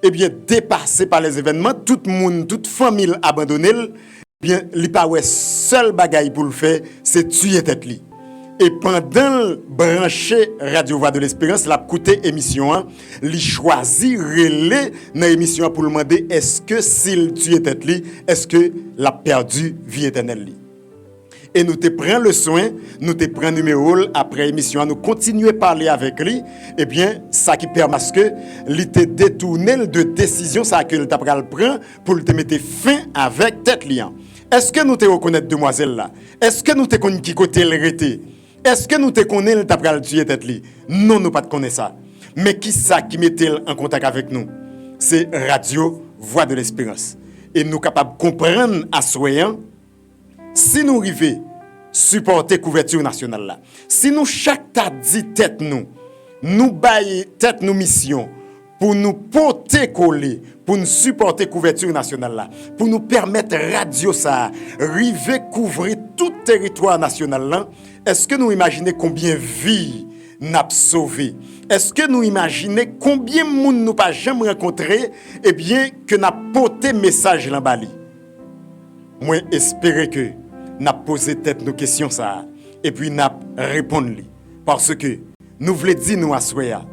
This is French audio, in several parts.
eh bien, dépassé par les événements, tout le monde, toute famille abandonnée, eh bien, il pas ouais seul bagaille pour le faire, c'est tuer tête li. Et pendant le branché Radio Voix de l'Espérance, la coûté émission, il choisit relais dans l'émission pour le demander est-ce que s'il tue tête li, est-ce que l'a perdu vie éternelle li. Et nous te prenons le soin, nous te prenons numéro après l'émission, nous continuons à parler avec lui. Eh bien, ça qui permet que il te détourné de décision ça que il t'a prend pour te mettre fin avec tête liant. Est-ce que nous te reconnaître demoiselle là? Est-ce que nous te connaissons qui côté le rete? Est-ce que nous te connaissons t'a pral tuer tête li? Non, nous pas te connaît ça. Mais qui ça qui mettait en contact avec nous? C'est Radio Voix de l'Espérance. Et nous capables de comprendre à soyant si nous arrivons supporter couverture nationale là. Si nous chaque ta dit tête nous bailler tête nous mission pour nous porter coller, pour nous supporter couverture nationale là, pour nous permettre radio ça river couvrir tout territoire national là, est-ce que nous imaginez combien vie n'a sauvé? Est-ce que nous imaginez combien de monde nous pas jamais rencontré et bien que n'a porté message là bali? Moi espérer que n'a posé tête nos questions ça et puis n'a répondre parce que nous voulons dire nous à soya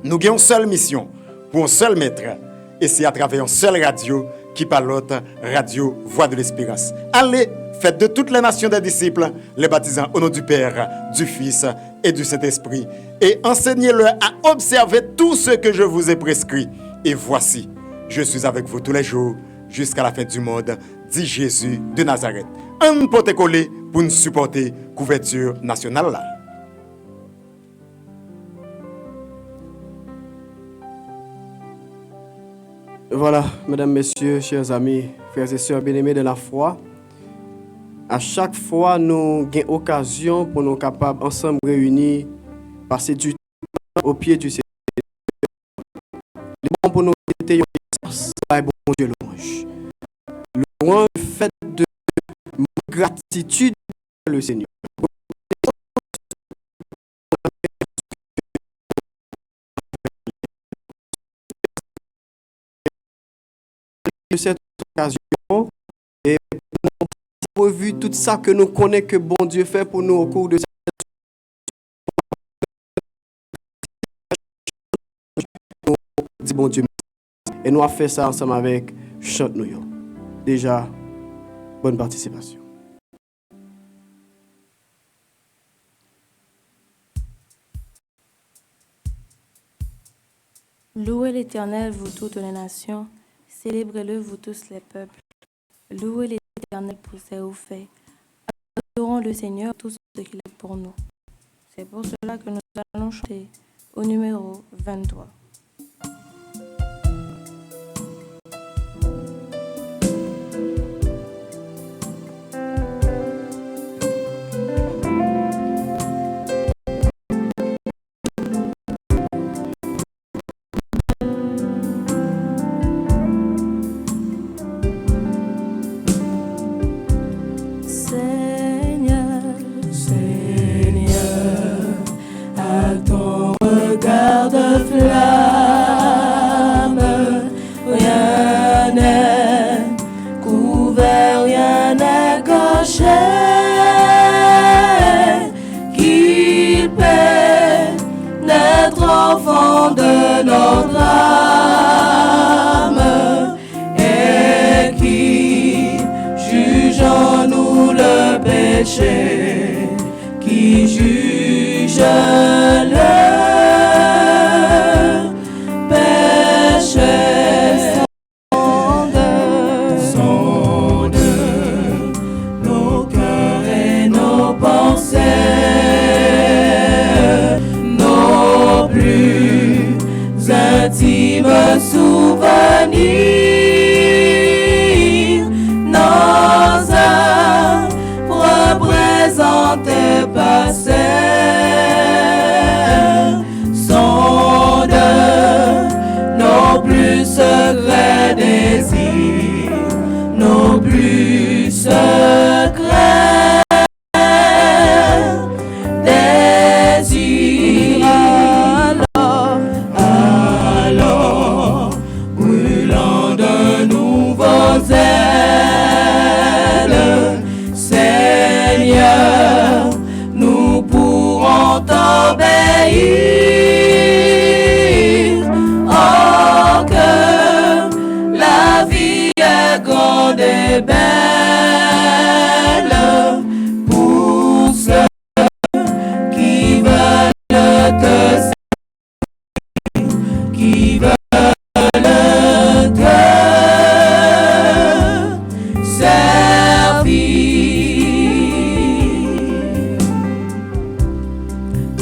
nous avons une seule mission pour un seul maître et c'est à travers une seule radio qui parle l'autre radio Voix de l'Espérance. Allez, faites de toutes les nations des disciples les baptisants au nom du Père, du Fils et du Saint-Esprit et enseignez-leur à observer tout ce que je vous ai prescrit et voici je suis avec vous tous les jours jusqu'à la fin du monde, dit Jésus de Nazareth. Un pote collé pour nous supporter couverture nationale là. Voilà, mesdames, messieurs, chers amis, frères et sœurs bien-aimés de la foi. À chaque fois, nous avons occasion pour nous capables ensemble réunis, passer du temps au pied du Seigneur. Il est bon pour nous méditer un bon Dieu louange. Louange fait de gratitude pour le Seigneur. De cette occasion et pour revu tout ça que nous connaissons que bon Dieu fait pour nous au cours de cette dit bon Dieu et nous avons fait ça ensemble avec chante nous. Déjà bonne participation. Louez l'Éternel, vous toutes les nations. Célébrez-le, vous tous les peuples. Louez l'Éternel pour ses hauts faits. Adorons le Seigneur tout ce qu'il est pour nous. C'est pour cela que nous allons chanter au numéro 23. Enfant de notre âme et qui juge en nous le péché, qui juge le péché. Sonde nos cœurs et nos pensées, intime souvenir, nos âmes représentés passés, sonde nos plus secrets désirs, nos plus secrets désirs. est belle pour ceux qui veulent te servir, qui veulent te servir.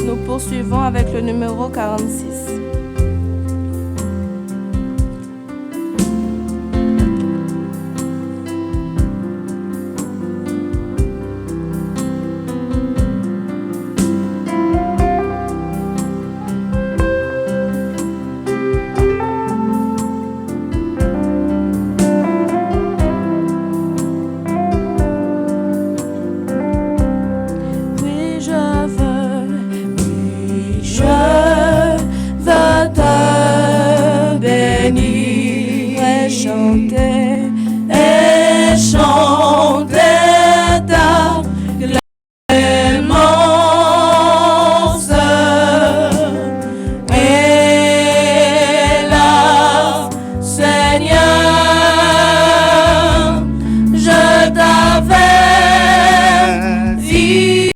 Nous poursuivons avec le numéro 46. Oui, je veux te bénir et chanter ta clémence. Et là, Seigneur, je t'avais dit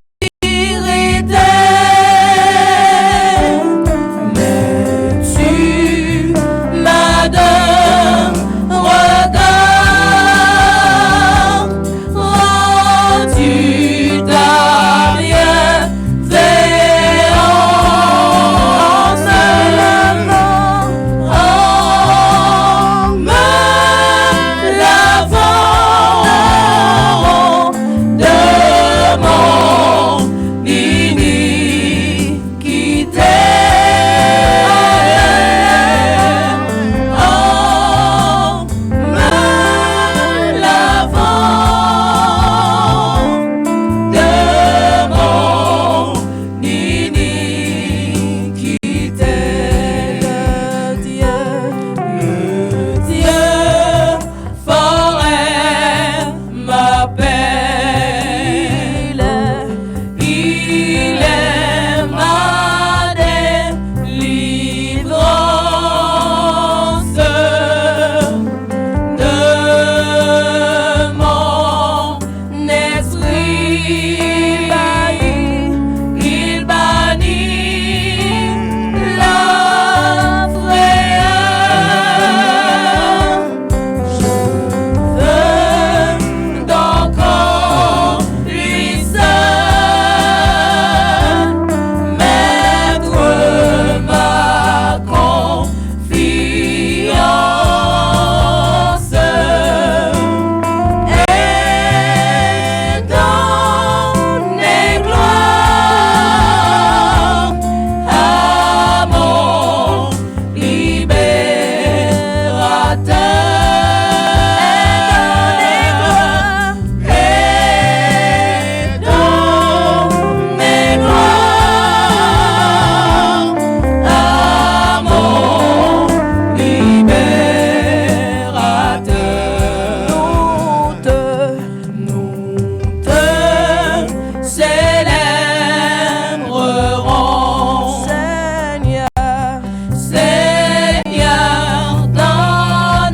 Seigneur, dans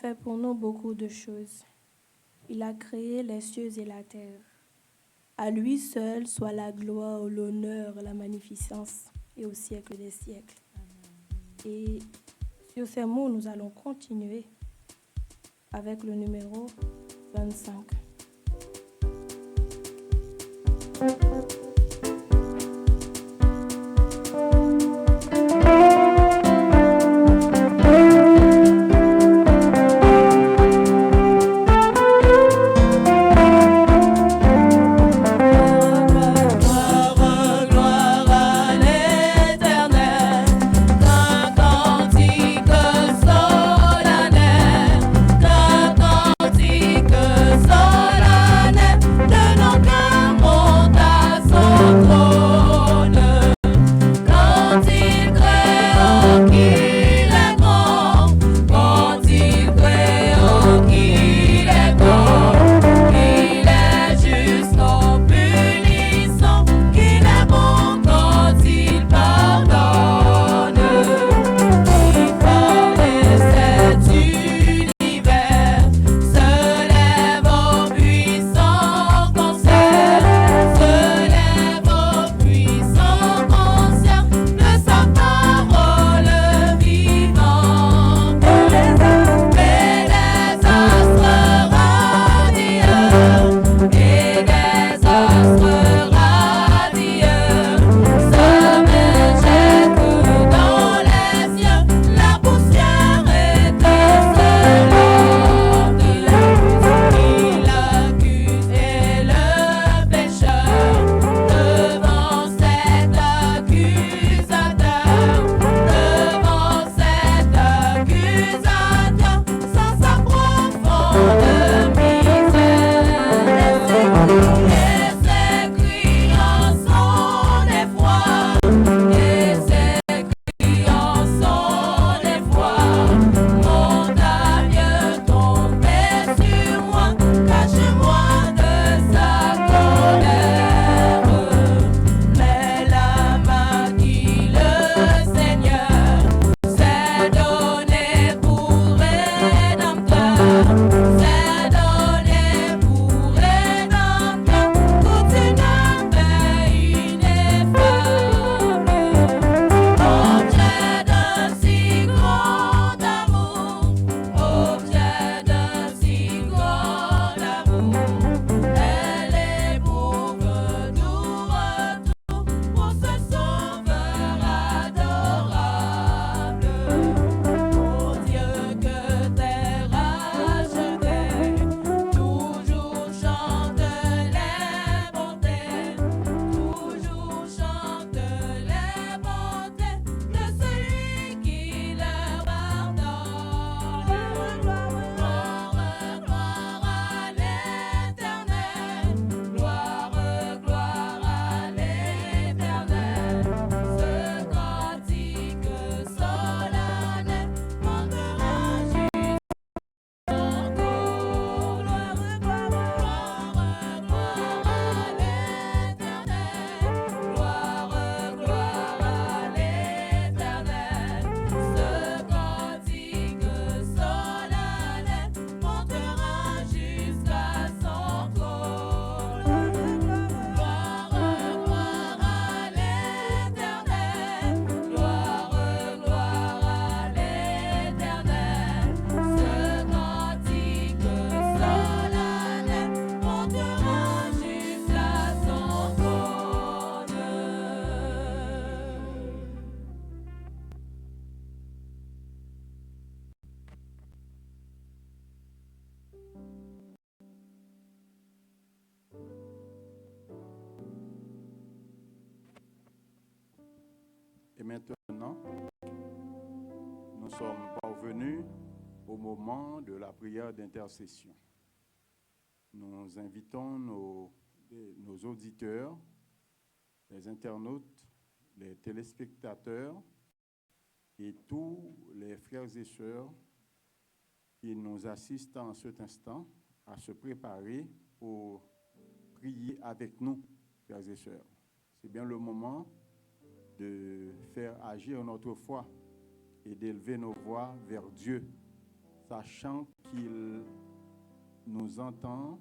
fait pour nous beaucoup de choses. Il a créé les cieux et la terre. À lui seul soit la gloire, l'honneur, la magnificence et au siècle des siècles. Et sur ces mots, nous allons continuer avec le numéro 25. Et maintenant, nous sommes parvenus au moment de la prière d'intercession. Nous invitons nos auditeurs, les internautes, les téléspectateurs et tous les frères et sœurs qui nous assistent en cet instant à se préparer pour prier avec nous, frères et sœurs. C'est bien le moment de faire agir notre foi et d'élever nos voix vers Dieu. sachant qu'il nous entendra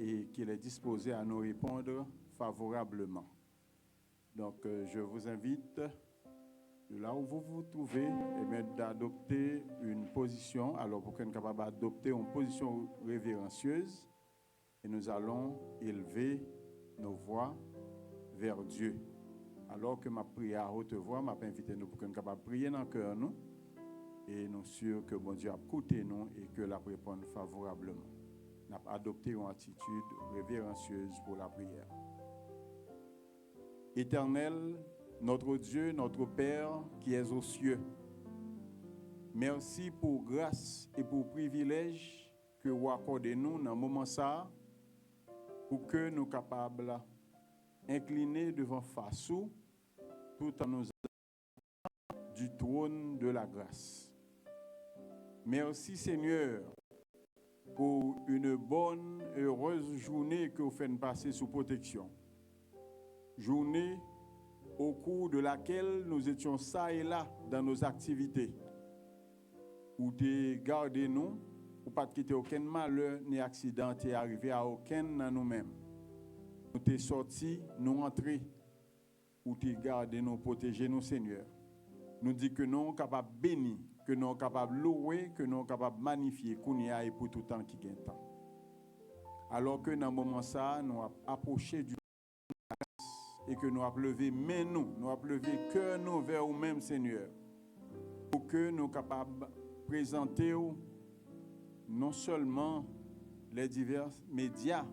et qu'il est disposé à nous répondre favorablement. Donc, je vous invite, là où vous vous trouvez, d'adopter une position. Alors, pour qu'on soit capable d'adopter une position révérencieuse, et nous allons élever nos voix vers Dieu. Alors que ma prière à haute voix m'a invité nous pour qu'on soit capable de prier dans le cœur nous, et nous sommes sûrs que bon Dieu a écouté nous et que la répond favorablement. Nous avons adopté une attitude révérencieuse pour la prière. Éternel, notre Dieu, notre Père qui es aux cieux, merci pour grâce et pour privilège que vous accordez nous dans ce moment ça, pour que nous soyons capables d'incliner devant face tout en nous du trône de la grâce. Merci Seigneur pour une bonne, heureuse journée que vous faites passer sous protection. Journée au cours de laquelle nous étions ça et là dans nos activités. Où tu gardé nous, ou pas de quitter aucun malheur ni accident est arrivé à aucun de nous-mêmes. Nous t'es sortis, nous entrés, où tu gardé nous, protéger nous Seigneur. Nous dit que nous sommes capables de bénir, que nous sommes capables de louer, que nous sommes capables de magnifier, qu'on y a et pour tout le temps qui gagne temps. Alors que dans ce moment ça, nous avons approché du et que nous avons levé main nous avons levé cœur nous vers nous-mêmes Seigneur, pour que nous soyons capables de présenter non seulement les divers médias,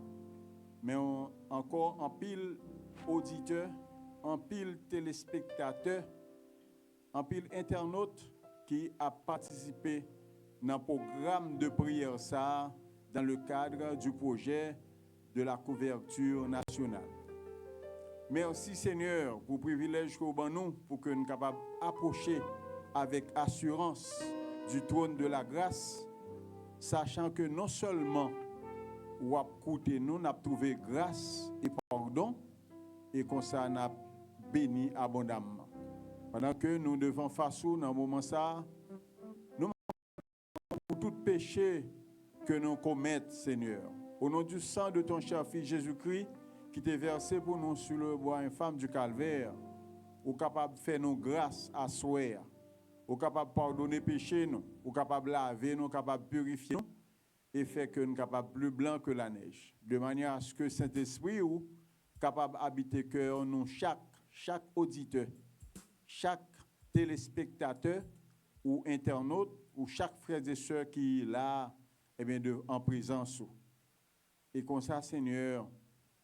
mais encore en pile auditeurs, en pile téléspectateurs, en pile internautes qui a participé dans le programme de prière ça dans le cadre du projet de la couverture nationale. Merci Seigneur pour le privilège que vous nous pour que nous soyons capables d'approcher avec assurance du trône de la grâce, sachant que non seulement vous avez écouté nous, nous avons trouvé grâce et pardon, et qu'on s'en a béni abondamment. Pendant que nous devons face dans le moment ça, nous pour tout péché que nous commettons, Seigneur. Au nom du sang de ton cher Fils Jésus-Christ, qui t'est versé pour nous sur le bois infâme du calvaire, ou capable de faire nos grâces à soi, ou capable de pardonner péché nous, ou capable de laver nous, capable de purifier nous, et faire que nous capables plus blanc que la neige, de manière à ce que Saint-Esprit ou capable d'habiter cœur nous chaque auditeur, chaque téléspectateur ou internaute ou chaque frère et sœur qui est là en présence. Et comme ça, Seigneur,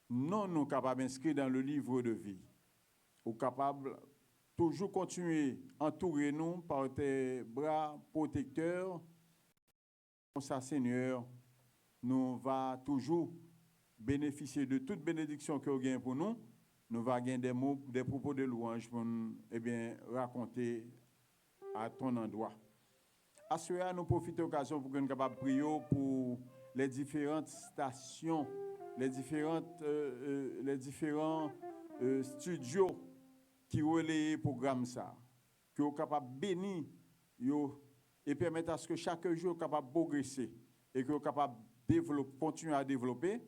non nous capables d'inscrire dans le livre de vie, ou capables toujours continuer à entourer nous par tes bras protecteurs. Comme ça, Seigneur, nous va toujours bénéficier de toute bénédiction que vous avez pour nous. Nous va gagner des mots, des propos de louange pour raconter à ton endroit. À ce moment, nous profitons de l'occasion pour que nous soyons capables de prier pour les différentes stations, les différents studios qui relaient le programme ça, que nous sommes capables de bénir et permettre à ce que chaque jour soit capable de progresser et que soit capable de continuer à développer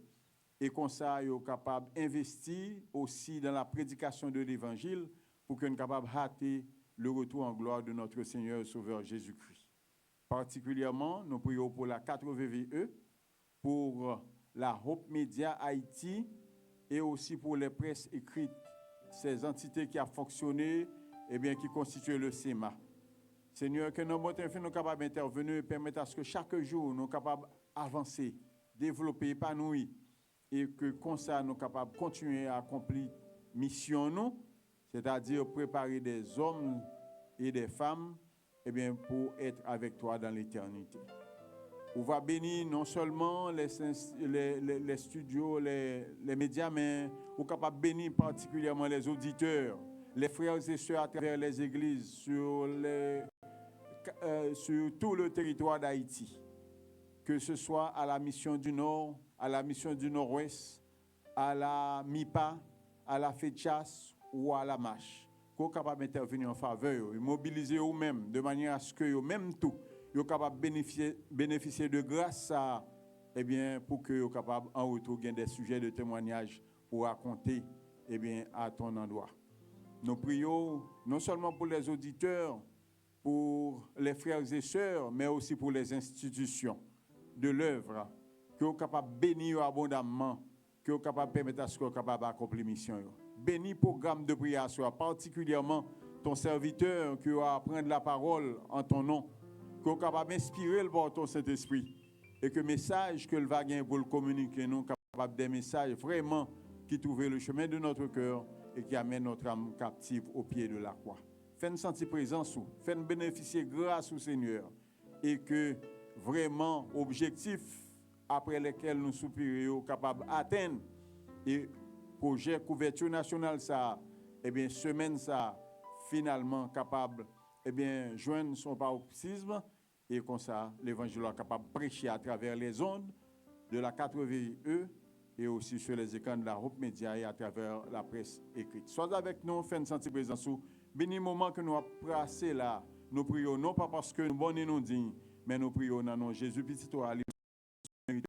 et comme ça soit capable d'investir aussi dans la prédication de l'évangile pour que nous soyons capables de hâter le retour en gloire de notre Seigneur et Sauveur Jésus-Christ. Particulièrement, nous prions pour la 4VVE, pour la Hope Media Haïti et aussi pour les presses écrites, ces entités qui ont fonctionné et qui constituent le SEMA. Seigneur, que nos mots nous capables d'intervenir et permettre à ce que chaque jour nous sommes capables d'avancer, développer, épanouir et que comme ça nous sommes capables de continuer à accomplir mission nous, c'est-à-dire préparer des hommes et des femmes pour être avec toi dans l'éternité. On va bénir non seulement les studios, les médias, mais on est capable de bénir particulièrement les auditeurs, les frères et sœurs à travers les églises sur tout le territoire d'Haïti, que ce soit à la mission du Nord, à la mission du Nord-Ouest, à la MIPA, à la FECHAS ou à la MASH, qu'on est capable d'intervenir en faveur et mobiliser eux-mêmes de manière à ce que eux-mêmes tout Yo capable bénéficier de grâce à eh bien pour que yo capable en retour gagner des sujets de témoignage pour raconter eh bien à ton endroit. Nous prions non seulement pour les auditeurs, pour les frères et sœurs, mais aussi pour les institutions de l'œuvre, que vous capable bénir abondamment, que vous capable permettre à ce que vous capable accomplir mission. Bénis programme de prière, particulièrement ton serviteur qui va prendre la parole en ton nom, que vous capable inspirer le par ton Saint-Esprit et que le message que le va gagner pour le communiquer, nous capable des messages vraiment qui trouvent le chemin de notre cœur et qui amènent notre âme captive au pied de la croix. Fais-nous sentir présence, fais-nous bénéficier grâce au Seigneur et que vraiment objectif après lesquels nous soupirons capables d'atteindre et projet couverture nationale ça eh bien semaine ça finalement capable eh bien joindre son paroxysme et comme ça l'évangile est capable de prêcher à travers les ondes de la 80E et aussi sur les écrans de la Hope Média et à travers la presse écrite. Sois avec nous, fais-nous sentir présence. Béni moment que nous avons passé là, nous prions non pas parce que nous sommes nous dignes, mais nous prions dans nom Jésus petit toi,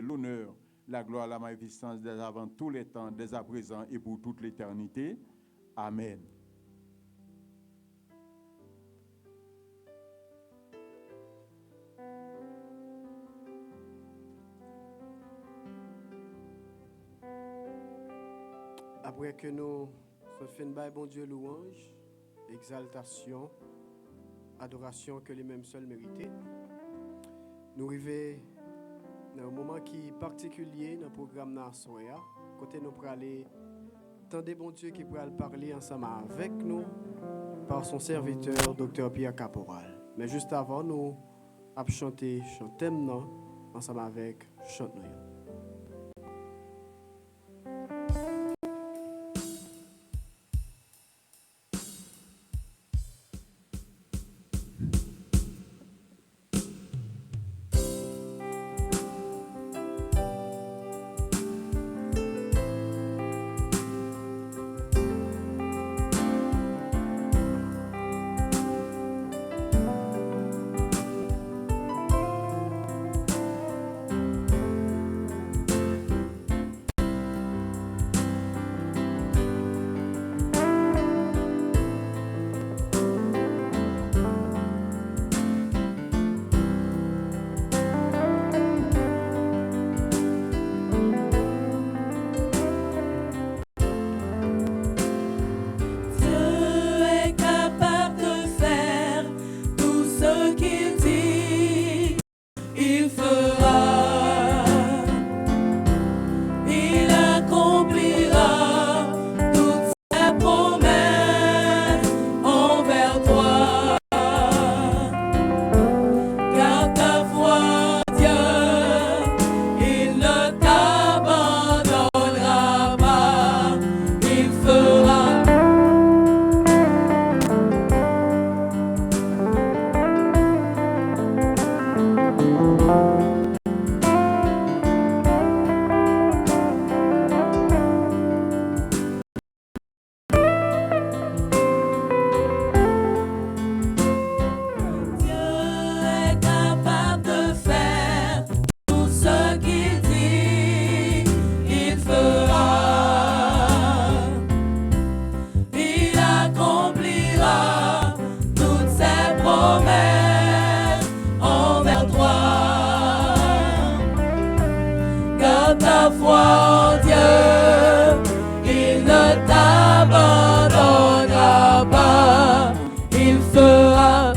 l'honneur, la gloire, la magnificence dès avant tous les temps, dès à présent et pour toute l'éternité. Amen. Après que nous fait une bon Dieu louange, exaltation, adoration que les mêmes seuls méritent, nous arrivons dans un moment qui est particulier dans le programme Nasoya, côté nous pour aller tendez bon Dieu qui pourra parler ensemble avec nous par son serviteur, Dr. Pierre Caporal. Mais juste avant, nous avons chanté thème ensemble avec Chante-nous. Ta foi en Dieu, il ne t'abandonnera pas, il fera.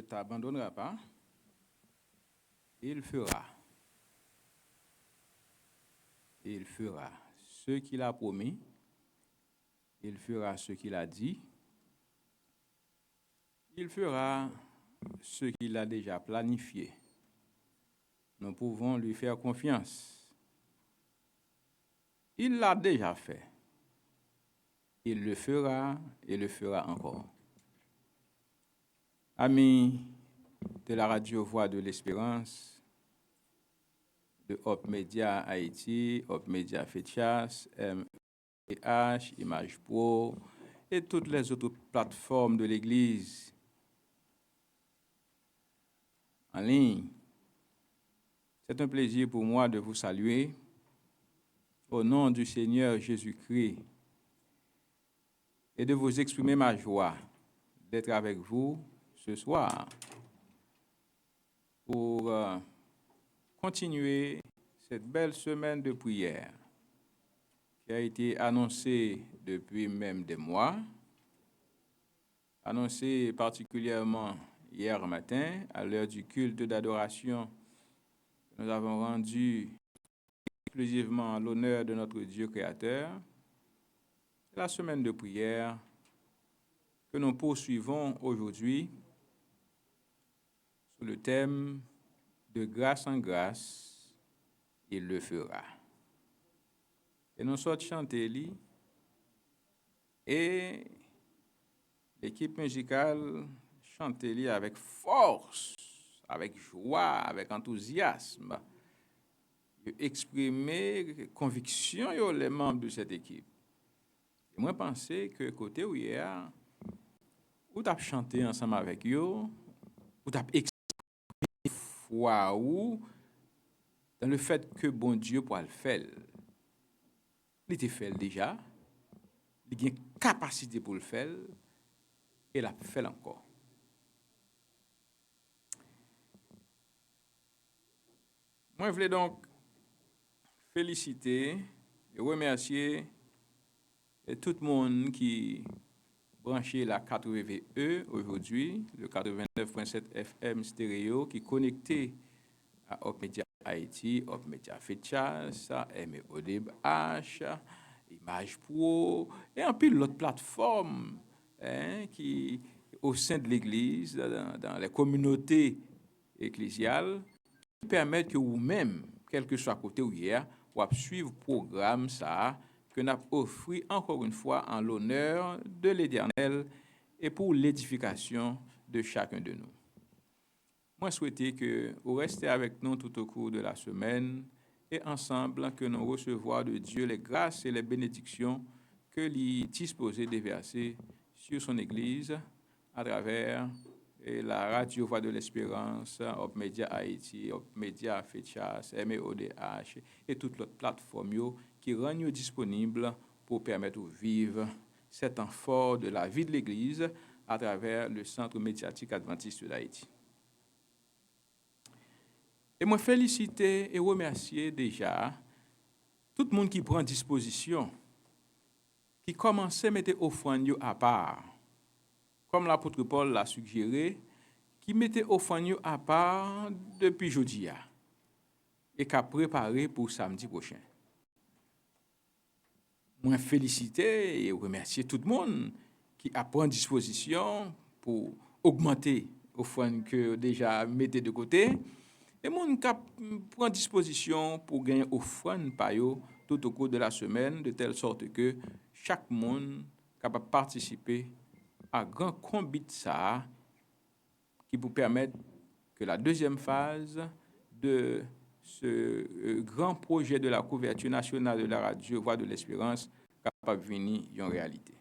t'abandonnera pas. Il fera. Il fera ce qu'il a promis. Il fera ce qu'il a dit. Il fera ce qu'il a déjà planifié. Nous pouvons lui faire confiance. Il l'a déjà fait. Il le fera et le fera encore. Amis de la radio Voix de l'Espérance, de Hop Media Haïti, Hop Media Fetchas, MH, Image Pro et toutes les autres plateformes de l'Église en ligne. C'est un plaisir pour moi de vous saluer au nom du Seigneur Jésus-Christ et de vous exprimer ma joie d'être avec vous ce soir pour continuer cette belle semaine de prière qui a été annoncée depuis même des mois, annoncée particulièrement hier matin à l'heure du culte d'adoration que nous avons rendu exclusivement à l'honneur de notre Dieu créateur. La semaine de prière que nous poursuivons aujourd'hui sous le thème de grâce en grâce, il le fera. Et nous sommes chantés et l'équipe musicale chantait avec force, avec joie, avec enthousiasme, exprimer conviction les membres de cette équipe. Et moi, je pensais que côté où hier, ou t'as chanté ensemble avec eux, ou t'as exprimé foi ou dans le fait que bon Dieu pourra le faire. Il était fait déjà, il a une capacité pour le faire, et il a fait encore. Moi, je voulais donc féliciter et remercier tout le monde qui branché la 80E aujourd'hui, le 89.7 FM stéréo, qui est connecté à Hop Media Haïti, Hop Media Fetchas, MEODH, Image Pro, et un peu l'autre plateforme qui, au sein de l'Église, dans les communautés ecclésiales, qui permettent que vous-même, quel que soit côté où hier, vous suivre le programme ça, que nous avons offert encore une fois en l'honneur de l'Éternel et pour l'édification de chacun de nous. Moi, je souhaitais que vous restiez avec nous tout au cours de la semaine et ensemble que nous recevions de Dieu les grâces et les bénédictions que l'il disposait de verser sur son Église à travers la radio Voix de l'Espérance, Hop Media Haïti, Hop Media Fetchas, MEODH et toutes les plateformes qui rendent disponibles pour permettre de vivre cet temps fort de la vie de l'Église à travers le Centre médiatique adventiste d'Haïti. Et moi féliciter et remercier déjà tout le monde qui prend disposition, qui commençait à mettre offrande à part, comme l'apôtre Paul l'a suggéré, qui mettait offrande à part depuis jeudi et qui a préparé pour samedi prochain. Moi féliciter et remercier tout le monde qui a pris disposition pour augmenter offrande que déjà mettez de côté et monde qui prend disposition pour gagner offrande par eux tout au cours de la semaine de telle sorte que chaque monde capable participer à grand combat ça qui vous permettre que la deuxième phase de ce grand projet de la couverture nationale de la radio Voix de l'Espérance capable de venir en réalité.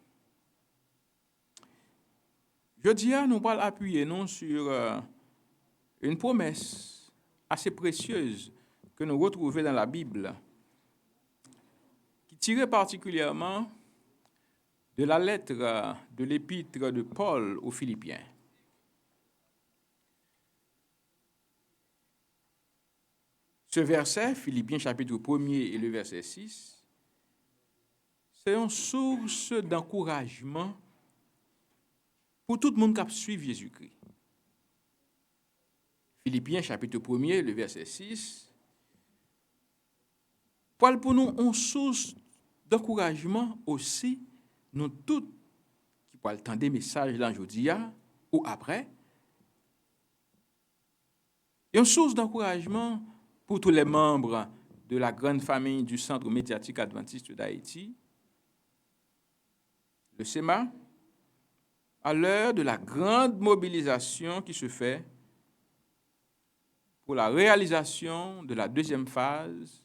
Jeudi, nous allons appuyer nous sur une promesse assez précieuse que nous retrouvons dans la Bible, qui tirait particulièrement de la lettre de l'épître de Paul aux Philippiens. Ce verset, Philippiens chapitre 1er et le verset 6, c'est une source d'encouragement pour tout le monde qui suit Jésus-Christ. Philippiens chapitre 1er, le verset 6, Paul pour nous une source d'encouragement aussi, nous tous qui pouvons entendre des messages là aujourd'hui ou après, et une source d'encouragement pour tous les membres de la grande famille du Centre médiatique adventiste d'Haïti, le SEMA, à l'heure de la grande mobilisation qui se fait pour la réalisation de la deuxième phase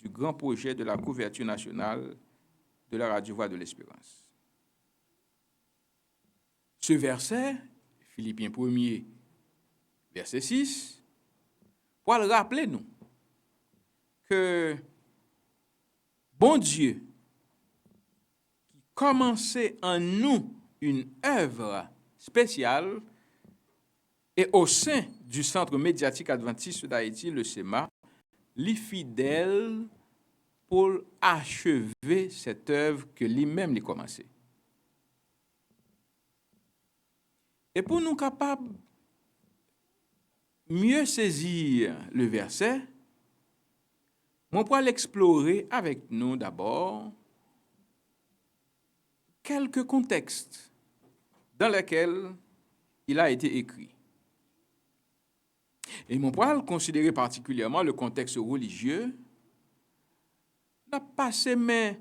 du grand projet de la couverture nationale de la Radio Voix de l'Espérance. Ce verset, Philippiens 1er, verset 6, pour le rappeler nous que bon Dieu qui commençait en nous une œuvre spéciale et au sein du Centre médiatique adventiste d'Haïti, le SEMA, les fidèles pour achever cette œuvre que lui-même a commencé. Et pour nous capables mieux saisir le verset, on pourra l'explorer avec nous d'abord quelques contextes dans lesquels il a été écrit. Et on pourra considérer particulièrement le contexte religieux, n'a pas mais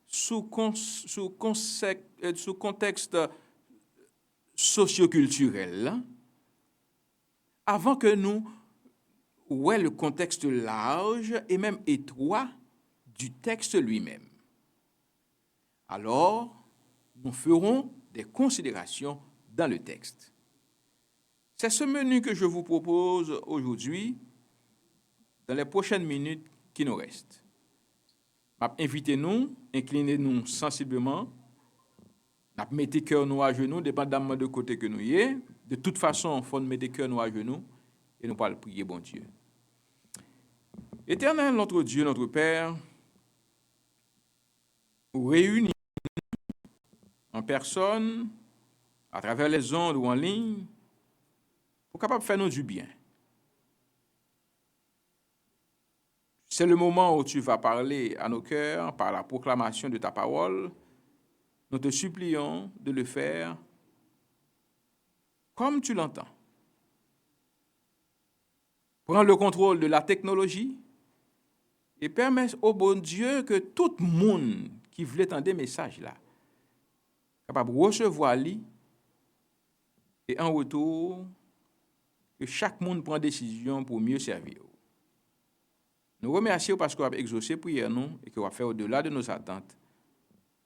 sous contexte socioculturel, avant que nous voyons le contexte large et même étroit du texte lui-même. Alors, nous ferons des considérations dans le texte. C'est ce menu que je vous propose aujourd'hui, dans les prochaines minutes qui nous restent. Invitez-nous, inclinez-nous sensiblement, mettez cœur nous à genoux, dépendamment de côté que nous y est. De toute façon, il faut mettre cœur nous à genoux et nous parlons prier, bon Dieu. Éternel, notre Dieu, notre Père, réunis en personne, à travers les ondes ou en ligne, pour capable de faire nous du bien. C'est le moment où tu vas parler à nos cœurs par la proclamation de ta parole. Nous te supplions de le faire comme tu l'entends. Prends le contrôle de la technologie et permets au bon Dieu que tout le monde qui voulait entendre des messages là, capable de recevoir lui et en retour, que chaque monde prend décision pour mieux servir. Nous remercions parce qu'on a exaucé prière nous et qu'on va faire au-delà de nos attentes.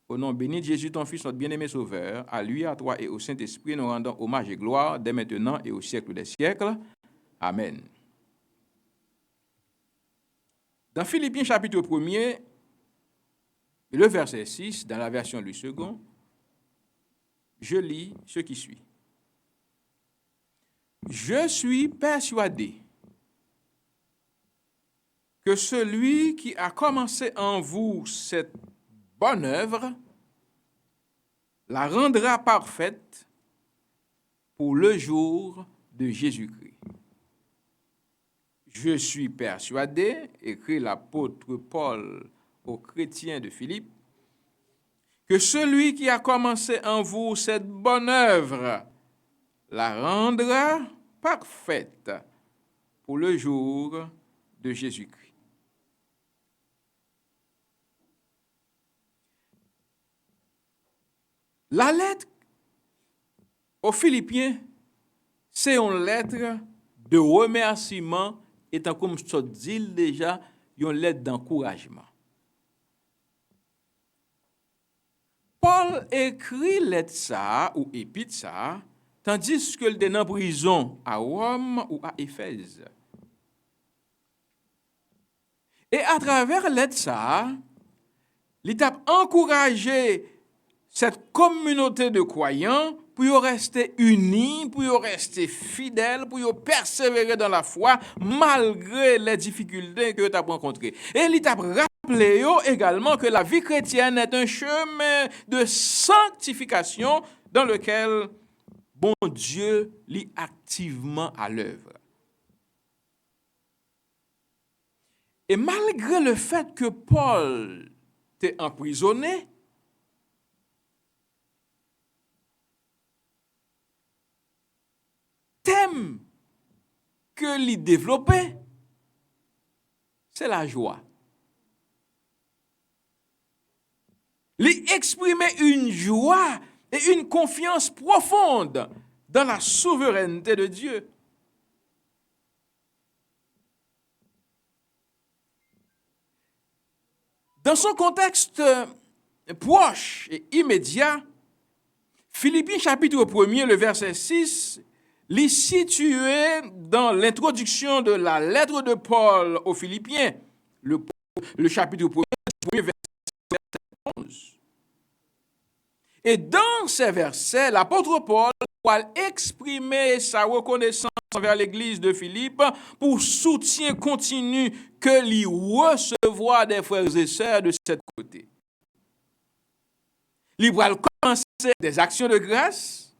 Au nom béni de Jésus, ton Fils, notre bien-aimé Sauveur, à lui, à toi et au Saint-Esprit, nous rendons hommage et gloire dès maintenant et au siècle des siècles. Amen. Dans Philippiens chapitre 1er, le verset 6, dans la version du second, je lis ce qui suit. Je suis persuadé que celui qui a commencé en vous cette bonne œuvre la rendra parfaite pour le jour de Jésus-Christ. Je suis persuadé, écrit l'apôtre Paul aux chrétiens de Philippe, que celui qui a commencé en vous cette bonne œuvre la rendra parfaite pour le jour de Jésus-Christ. La lettre aux Philippiens, c'est une lettre de remerciement, étant comme je dis déjà, une lettre d'encouragement. Paul écrit lettre ça ou épître ça, tandis que le est en prison à Rome ou à Éphèse. Et à travers lettre ça, il a encouragé cette communauté de croyants pour rester unis, pour rester fidèles, pour persévérer dans la foi malgré les difficultés que tu as rencontrées. Et il t'a rappelé également que la vie chrétienne est un chemin de sanctification dans lequel bon Dieu lit activement à l'œuvre. Et malgré le fait que Paul était emprisonné, thème que l'il développait, c'est la joie. Il exprimait une joie et une confiance profonde dans la souveraineté de Dieu. Dans son contexte proche et immédiat, Philippiens chapitre 1er, le verset 6, est situé dans l'introduction de la lettre de Paul aux Philippiens, le chapitre 1er, verset 11. Et dans ces versets, l'apôtre Paul va exprimer sa reconnaissance envers l'église de Philippe pour soutien continu que l'y recevoir des frères et sœurs de ce côté. Il va commencer des actions de grâce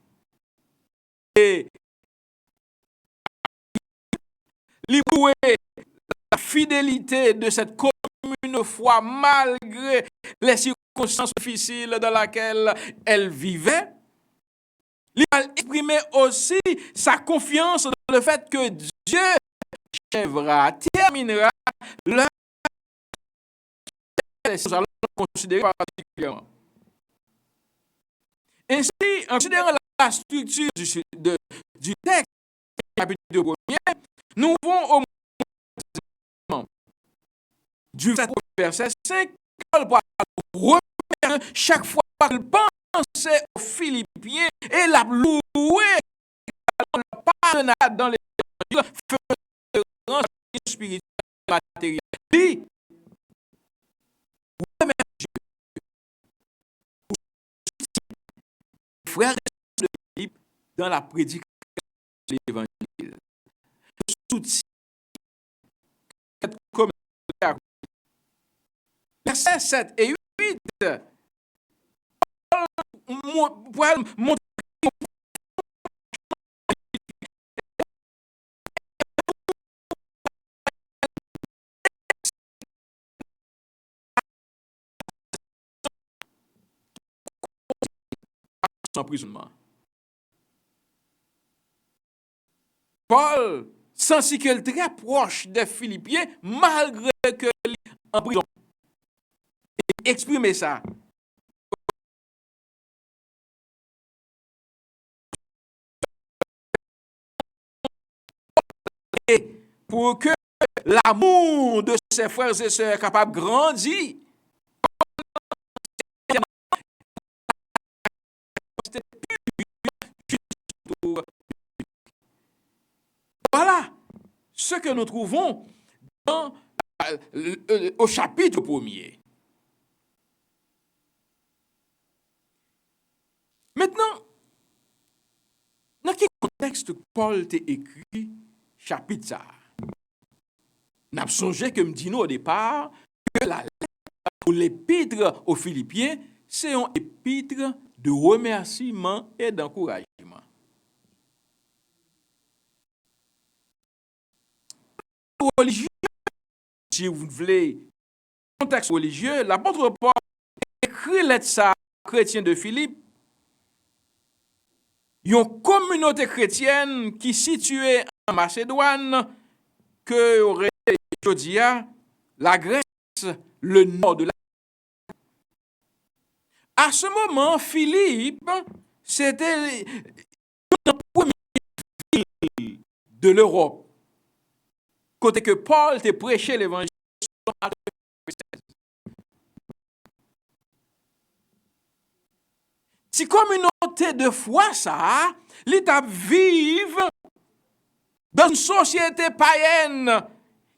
et libérer la fidélité de cette commune foi malgré les circonstances difficiles dans lesquelles elle vivait. Il va exprimer aussi sa confiance dans le fait que Dieu achèvera, terminera l'œuvre que nous allons considérer particulièrement. Ainsi, en considérant la structure du texte, chapitre 1er, nous vont au moment du verset 5, Paul va remettre chaque fois qu'il pensait aux Philippiens et la louer le partenariat dans l'évangile faisant spirituelle et matérielle. Dit, frères et sœurs de Philippe dans la prédication de l'évangile. Soutien cette communauté. Versets 7 et 8 Paul montre son emprisonnement. Paul sentit qu'il était très proche des Philippiens malgré que en prison. Et exprimer ça. Et pour que l'amour de ses frères et sœurs capable de grandir, voilà ce que nous trouvons au chapitre 1er. Maintenant, dans quel contexte Paul t'a écrit chapitre ça? Nous avons songé que me dit au départ que la lettre ou l'épître aux Philippiens, c'est un épître de remerciement et d'encouragement. Religieux, si vous voulez, contexte religieux, l'apôtre Paul écrit lettre ça aux chrétiens de Philippe, une communauté chrétienne qui située en Macédoine, que aurait Jodia, la Grèce, le nord de la. À ce moment, Philippe, c'était la première ville de l'Europe. Côté que Paul t'a prêché l'évangile. Si communauté de foi, ça, l'étape vive dans une société païenne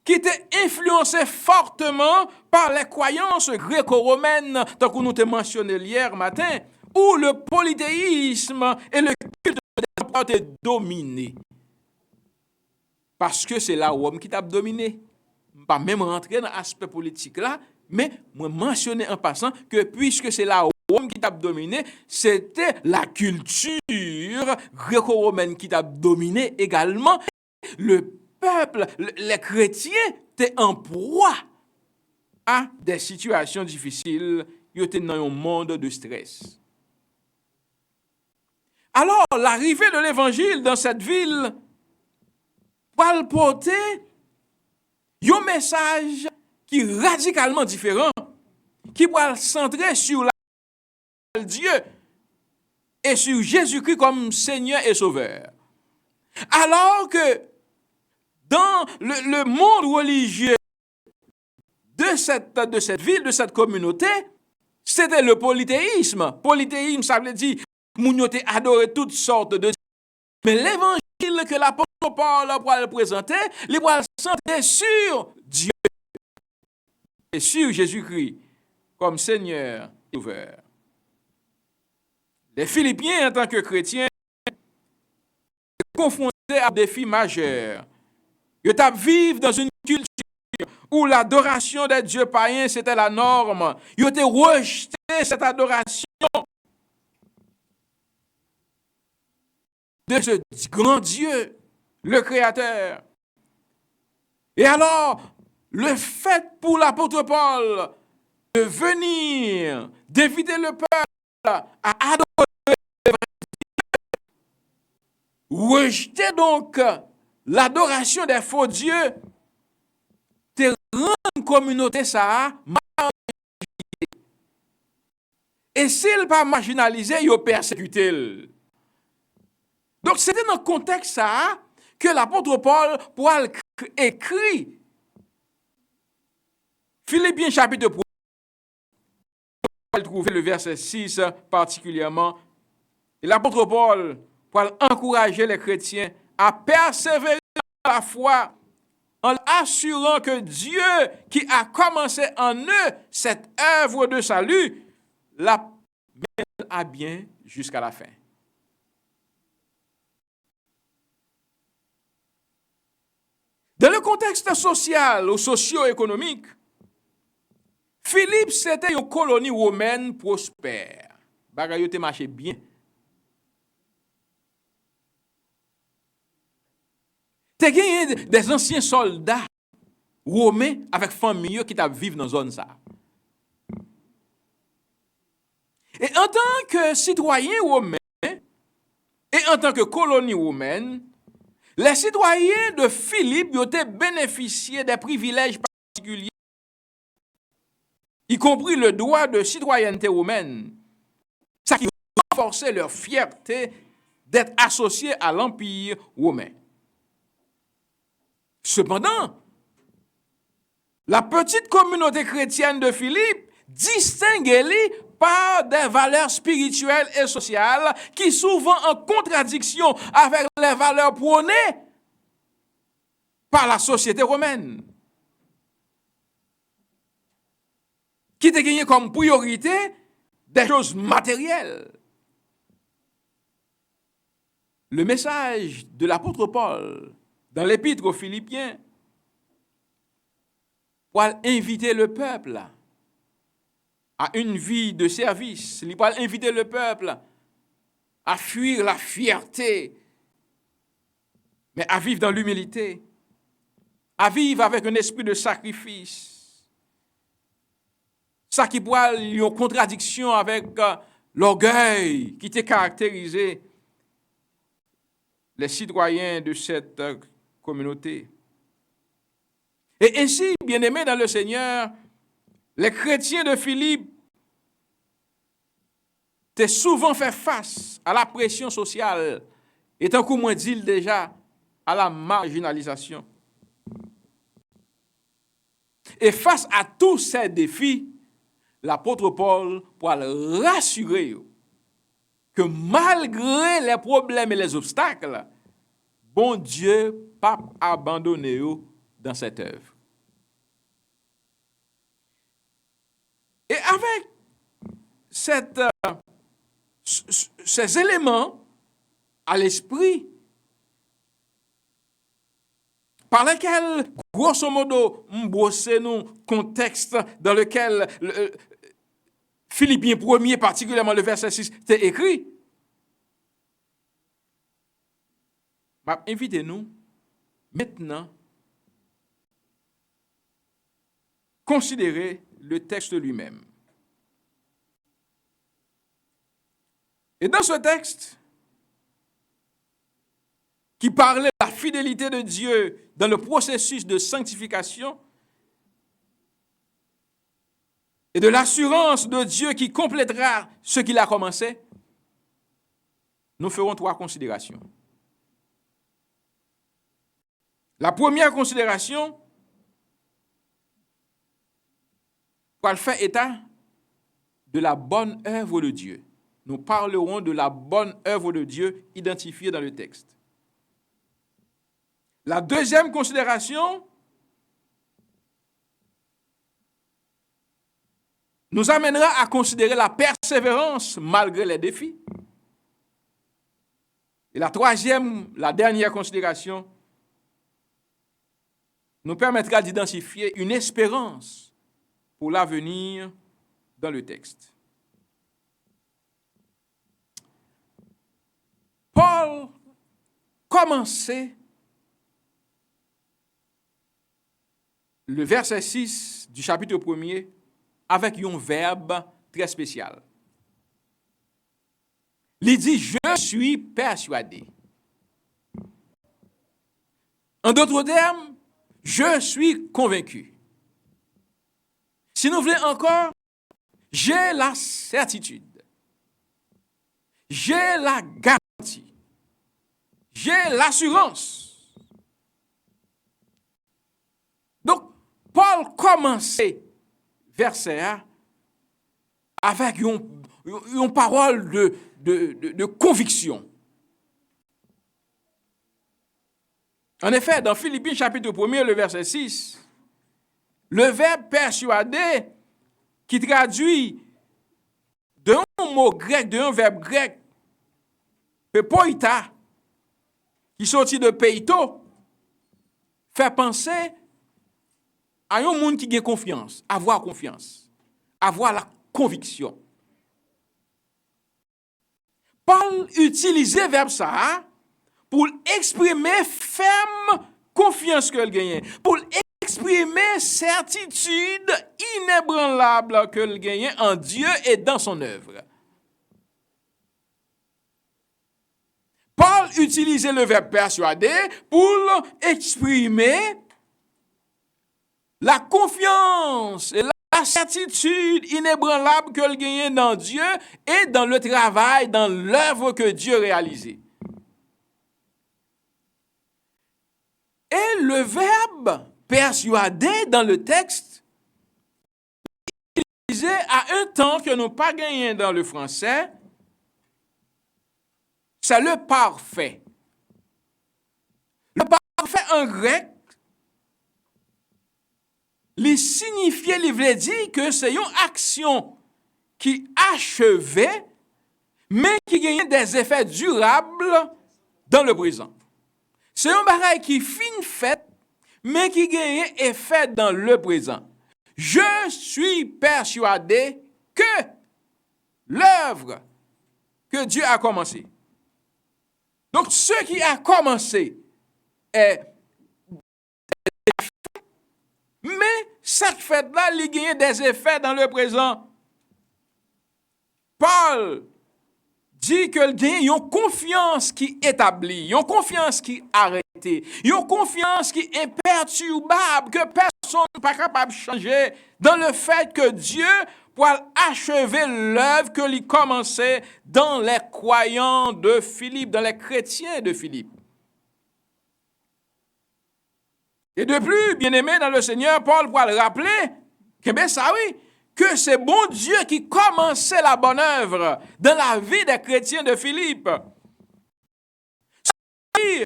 qui était influencée fortement par les croyances gréco-romaines, tant que nous t'ai mentionné hier matin, où le polythéisme et le culte étaient dominés. Parce que c'est la Rome qui t'a dominé. Pas même rentrer dans l'aspect politique là, mais moi mentionner en passant que puisque c'est la Rome qui t'a dominé, c'était la culture gréco-romaine qui t'a dominé également. Le peuple, les chrétiens t'es en proie à des situations difficiles, yo t'es dans un monde de stress. Alors, l'arrivée de l'évangile dans cette ville va porter un message qui est radicalement différent, qui va centrer sur la Dieu et sur Jésus-Christ comme Seigneur et Sauveur. Alors que dans le monde religieux de cette ville, de cette communauté, c'était le polythéisme. Polythéisme, ça veut dire moun yo te adoré toutes sortes de dieux. Mais l'évangile que l'apôtre Paul va le présenter, il va le centrer sur Dieu et sur Jésus-Christ comme Seigneur et Sauveur. Les Philippiens, en tant que chrétiens, sont confrontés à des défis majeurs. Ils vivent dans une culture où l'adoration des dieux païens, c'était la norme. Ils ont rejeté cette adoration de ce grand Dieu, le Créateur. Et alors, le fait pour l'apôtre Paul de venir, d'inviter le peuple à adorer, rejeter donc l'adoration des faux dieux, te rend une communauté ça marginalisée. Et s'il pas marginalisé, il a persécuté. Donc c'était dans le contexte ça que l'apôtre Paul écrit Philippiens chapitre 1. On va trouver le verset 6 particulièrement. Et l'apôtre Paul pour encourager les chrétiens à persévérer dans la foi en assurant que Dieu qui a commencé en eux cette œuvre de salut la mène à bien jusqu'à la fin. Dans le contexte social ou socio-économique, Philippe c'était une colonie romaine prospère. Bagay yo te marché bien. Te gagné des anciens soldats romains avec famille qui t'a vivre dans zone ça. Et en tant que citoyen romain et en tant que colonie romaine, les citoyens de Philippe ont bénéficié des privilèges particuliers, y compris le droit de citoyenneté romaine, ça qui renforçait leur fierté d'être associés à l'Empire romain. Cependant, la petite communauté chrétienne de Philippe distingue par des valeurs spirituelles et sociales qui souvent en contradiction avec les valeurs prônées par la société romaine, qui te gagné comme priorité des choses matérielles. Le message de l'apôtre Paul dans l'épître aux Philippiens pour inviter le peuple à une vie de service. Il va inviter le peuple à fuir la fierté, mais à vivre dans l'humilité, à vivre avec un esprit de sacrifice. Ça qui pourrait y en contradiction avec l'orgueil qui était caractérisé les citoyens de cette communauté. Et ainsi, bien-aimés dans le Seigneur, les chrétiens de Philippe t'ont souvent fait face à la pression sociale, et tant qu'on moins dit déjà, à la marginalisation. Et face à tous ces défis, l'apôtre Paul pour rassurer que malgré les problèmes et les obstacles, bon Dieu pas abandonné dans cette œuvre. Et avec ces éléments à l'esprit, par lesquels, grosso modo, m'bossé nous contexte dans lequel Philippiens 1er, particulièrement le verset 6, est écrit. Invitez-nous maintenant considérer le texte lui-même. Et dans ce texte, qui parlait de la fidélité de Dieu dans le processus de sanctification et de l'assurance de Dieu qui complétera ce qu'il a commencé, nous ferons 3 considérations. La première considération, elle fait état de la bonne œuvre de Dieu. Nous parlerons de la bonne œuvre de Dieu identifiée dans le texte. La deuxième considération nous amènera à considérer la persévérance malgré les défis. Et la troisième, la dernière considération, nous permettra d'identifier une espérance pour l'avenir dans le texte. Paul commençait le verset 6 du chapitre 1er avec un verbe très spécial. Il dit « Je suis persuadé ». En d'autres termes, « Je suis convaincu ». Si nous voulons encore, « J'ai la certitude ». J'ai la garantie. J'ai l'assurance. Donc, Paul commençait verset 1 avec une parole de conviction. En effet, dans Philippiens chapitre 1er, le verset 6, le verbe persuader qui traduit d'un mot grec, d'un verbe grec, pepoita, qui sortit de peito, fait penser à un monde qui a confiance, avoir la conviction. Paul utilisait le verbe ça pour exprimer ferme confiance qu'il gagne, pour exprimer certitude inébranlable qu'il gagne en Dieu et dans son œuvre. Paul utilisait le verbe persuader pour exprimer la confiance et la certitude inébranlable qu'il gagne dans Dieu et dans le travail, dans l'œuvre que Dieu réalisait. Et le verbe persuader dans le texte est utilisé à un temps que nous pas gagné dans le français. C'est le parfait. Le parfait en grec, il signifiait, il voulait dire que c'est une action qui achevait, mais qui gagne des effets durables dans le présent. C'est un bagage qui fin fait, mais qui gagne effet dans le présent. Je suis persuadé que l'œuvre que Dieu a commencé. Donc, ce qui a commencé est fait, mais cette fête-là, il gagne des effets dans le présent. Paul dit que il y a une confiance qui est établie, une confiance qui est arrêtée, une confiance qui est imperturbable, que personne n'est pas capable de changer dans le fait que Dieu pour achever l'œuvre que lui commençait dans les croyants de Philippe, dans les chrétiens de Philippe. Et de plus, bien-aimé dans le Seigneur, Paul pour le rappeler que ben ça oui, que c'est bon Dieu qui commençait la bonne œuvre dans la vie des chrétiens de Philippe. C'est-à-dire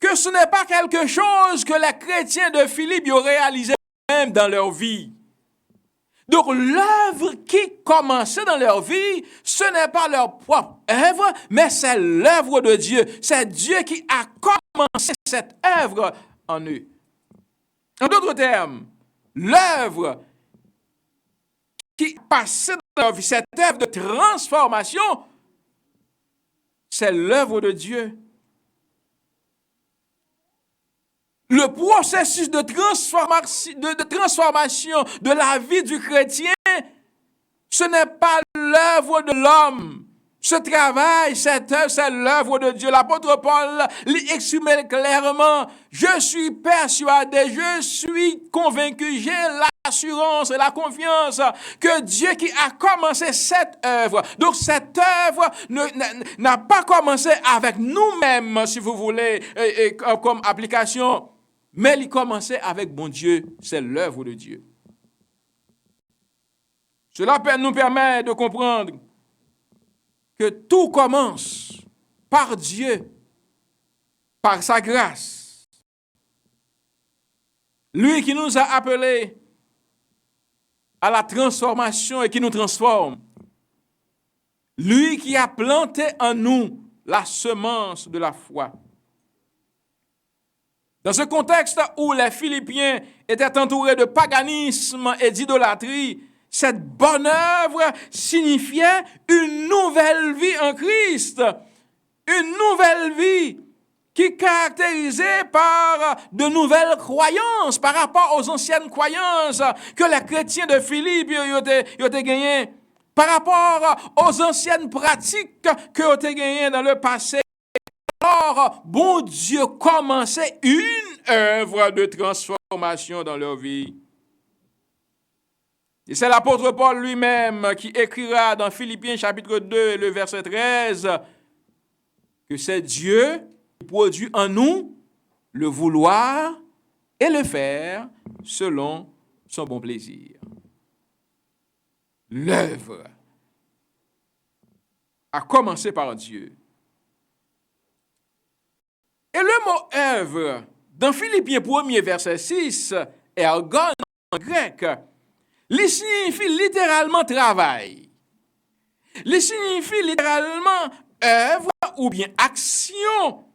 que ce n'est pas quelque chose que les chrétiens de Philippe ont réalisé même dans leur vie. Donc, l'œuvre qui commençait dans leur vie, ce n'est pas leur propre œuvre, mais c'est l'œuvre de Dieu. C'est Dieu qui a commencé cette œuvre en eux. En d'autres termes, l'œuvre qui passait dans leur vie, cette œuvre de transformation, c'est l'œuvre de Dieu. le processus de transformation de la vie du chrétien, ce n'est pas l'œuvre de l'homme. Ce travail, cette œuvre, c'est l'œuvre de Dieu. L'apôtre Paul l'exprime clairement. Je suis persuadé, je suis convaincu, j'ai l'assurance et la confiance que Dieu qui a commencé cette œuvre, donc cette œuvre n'a pas commencé avec nous-mêmes, si vous voulez, comme application, mais il commençait avec bon Dieu, c'est l'œuvre de Dieu. Cela nous permet de comprendre que tout commence par Dieu, par sa grâce. Lui qui nous a appelés à la transformation et qui nous transforme. Lui qui a planté en nous la semence de la foi. Dans ce contexte où les Philippiens étaient entourés de paganisme et d'idolâtrie, cette bonne œuvre signifiait une nouvelle vie en Christ, une nouvelle vie qui est caractérisée par de nouvelles croyances par rapport aux anciennes croyances que les chrétiens de Philippe ont gagnées, par rapport aux anciennes pratiques que ont gagnées dans le passé. Alors, bon Dieu commençait une œuvre de transformation dans leur vie. Et c'est l'apôtre Paul lui-même qui écrira dans Philippiens chapitre 2, le verset 13, que c'est Dieu qui produit en nous le vouloir et le faire selon son bon plaisir. L'œuvre a commencé par Dieu. Et le mot œuvre, dans Philippiens 1er verset 6, ergon en grec, il signifie littéralement travail. Il signifie littéralement œuvre ou bien action.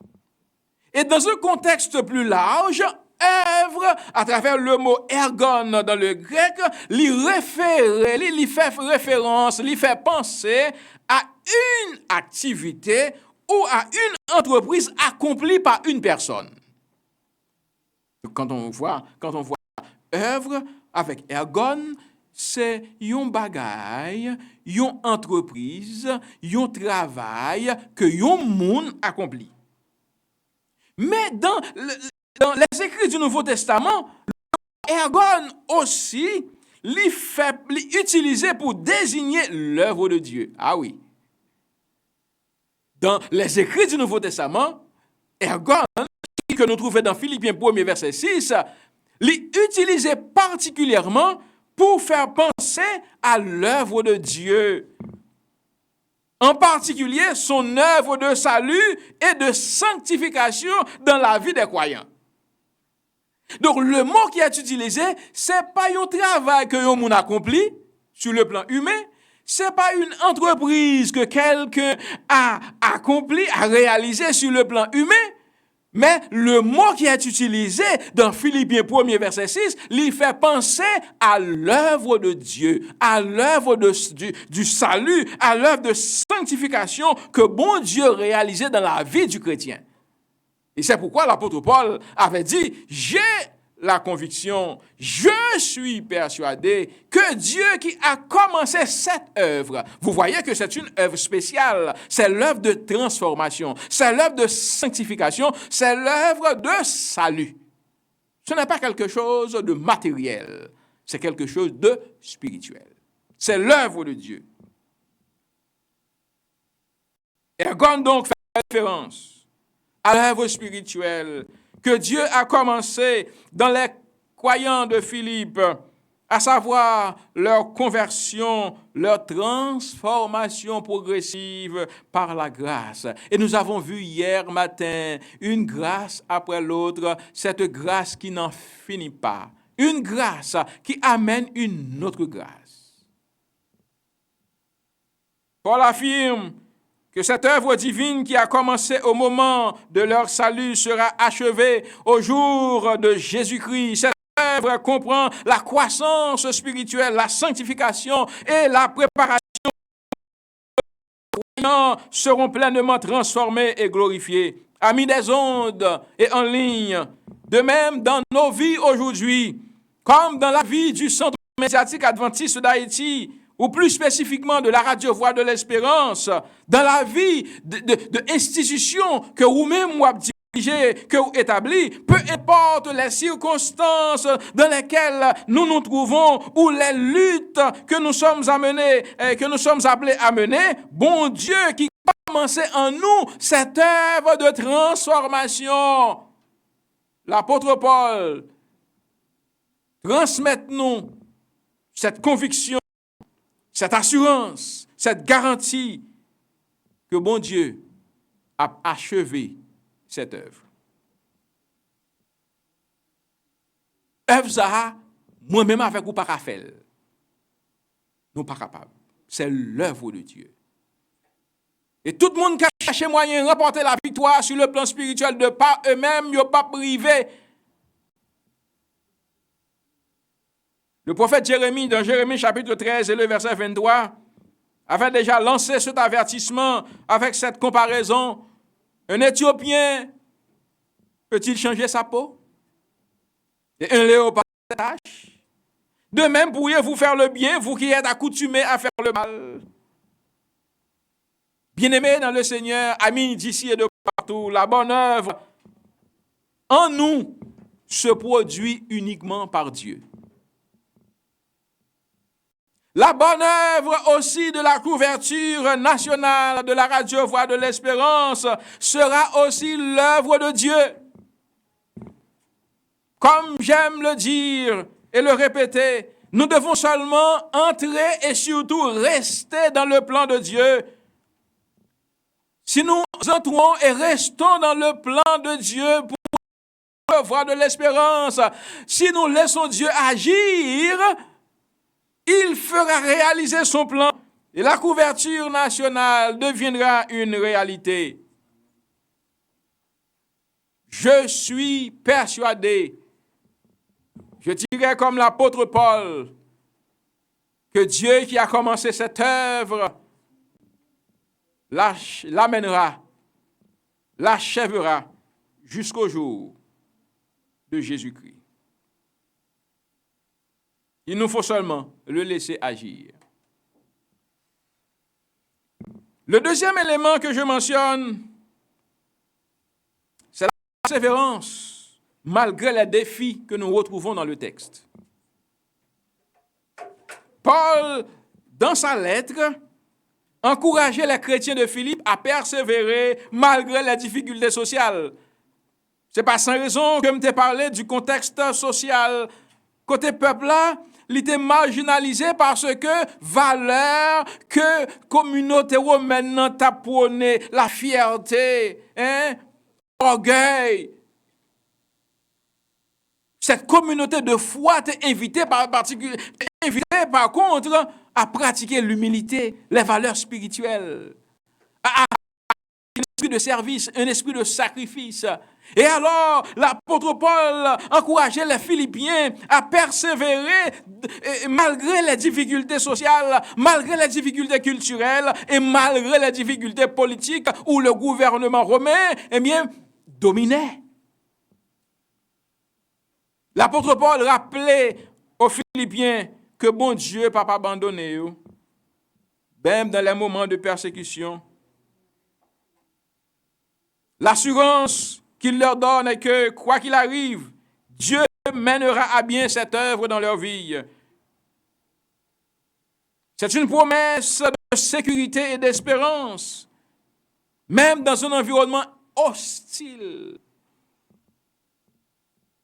Et dans un contexte plus large, œuvre, à travers le mot ergon dans le grec, il fait référence, il fait penser à une activité ou à une entreprise accomplie par une personne. Quand on voit œuvre avec ergon, c'est yon bagay, yon entreprise, yon travail que yon moun accompli. Mais dans les écrits du Nouveau Testament, ergon aussi l'utilisé pour désigner l'œuvre de Dieu. Ah oui. Dans les écrits du Nouveau Testament, ergon, que nous trouvons dans Philippiens 1er verset 6, l'utilisé particulièrement pour faire penser à l'œuvre de Dieu. En particulier, son œuvre de salut et de sanctification dans la vie des croyants. Donc, le mot qui est utilisé, c'est pas un travail que l'on a accompli sur le plan humain, c'est pas une entreprise que quelqu'un a accompli, a réalisé sur le plan humain, mais le mot qui est utilisé dans Philippiens 1er verset 6, il fait penser à l'œuvre de Dieu, à l'œuvre du salut, à l'œuvre de sanctification que bon Dieu réalisait dans la vie du chrétien. Et c'est pourquoi l'apôtre Paul avait dit, j'ai la conviction, je suis persuadé que Dieu qui a commencé cette œuvre, vous voyez que c'est une œuvre spéciale, c'est l'œuvre de transformation, c'est l'œuvre de sanctification, c'est l'œuvre de salut. Ce n'est pas quelque chose de matériel, c'est quelque chose de spirituel. C'est l'œuvre de Dieu. Ergon donc fait référence à l'œuvre spirituelle que Dieu a commencé dans les croyants de Philippe, à savoir leur conversion, leur transformation progressive par la grâce. Et nous avons vu hier matin une grâce après l'autre, cette grâce qui n'en finit pas, une grâce qui amène une autre grâce. Paul affirme que cette œuvre divine qui a commencé au moment de leur salut sera achevée au jour de Jésus-Christ. Cette œuvre comprend la croissance spirituelle, la sanctification et la préparation. Les croyants seront pleinement transformés et glorifiés amis des ondes et en ligne, de même dans nos vies aujourd'hui, comme dans la vie du Centre médiatique adventiste d'Haïti, ou plus spécifiquement de la Radio Voix de l'Espérance, dans la vie de institutions que vous-même vous dirigez, que vous établissez, peu importe les circonstances dans lesquelles nous nous trouvons ou les luttes que nous sommes appelés à mener, bon Dieu qui commencé en nous cette œuvre de transformation. L'apôtre Paul transmet-nous cette conviction, cette assurance, cette garantie que bon Dieu a achevé cette œuvre. Œuvre ça, moi-même avec ou pas qu'à faire. Nous pas capables. C'est l'œuvre de Dieu. Et tout le monde qui a cherché moyen de remporter la victoire sur le plan spirituel de par eux-mêmes, ils n'ont pas privé. Le prophète Jérémie, dans Jérémie chapitre 13 et le verset 23, avait déjà lancé cet avertissement avec cette comparaison. Un Éthiopien peut-il changer sa peau? Et un léopard ses taches? De même, pourriez-vous faire le bien, vous qui êtes accoutumés à faire le mal? Bien-aimés dans le Seigneur, amis d'ici et de partout, la bonne œuvre en nous se produit uniquement par Dieu. La bonne œuvre aussi de la couverture nationale de la Radio Voix de l'Espérance sera aussi l'œuvre de Dieu. Comme j'aime le dire et le répéter, nous devons seulement entrer et surtout rester dans le plan de Dieu. Si nous entrons et restons dans le plan de Dieu pour la Voix de l'Espérance, si nous laissons Dieu agir, il fera réaliser son plan et la couverture nationale deviendra une réalité. Je suis persuadé, je dirais comme l'apôtre Paul, que Dieu qui a commencé cette œuvre l'amènera, l'achèvera jusqu'au jour de Jésus-Christ. Il nous faut seulement le laisser agir. Le deuxième élément que je mentionne, c'est la persévérance, malgré les défis que nous retrouvons dans le texte. Paul, dans sa lettre, encourageait les chrétiens de Philippe à persévérer malgré les difficultés sociales. Ce n'est pas sans raison que je t'ai parlé du contexte social. Côté peuple là, il était marginalisé parce que valeur que communauté romaine t'a prôné, la fierté, orgueil. Cette communauté de foi t'est invitée par contre à pratiquer l'humilité, les valeurs spirituelles, à un esprit de service, un esprit de sacrifice. Et alors, l'apôtre Paul encourageait les Philippiens à persévérer malgré les difficultés sociales, malgré les difficultés culturelles et malgré les difficultés politiques où le gouvernement romain, dominait. L'apôtre Paul rappelait aux Philippiens que bon Dieu n'a pas abandonné eux, même dans les moments de persécution. L'assurance qu'il leur donne est que, quoi qu'il arrive, Dieu mènera à bien cette œuvre dans leur vie. C'est une promesse de sécurité et d'espérance, même dans un environnement hostile.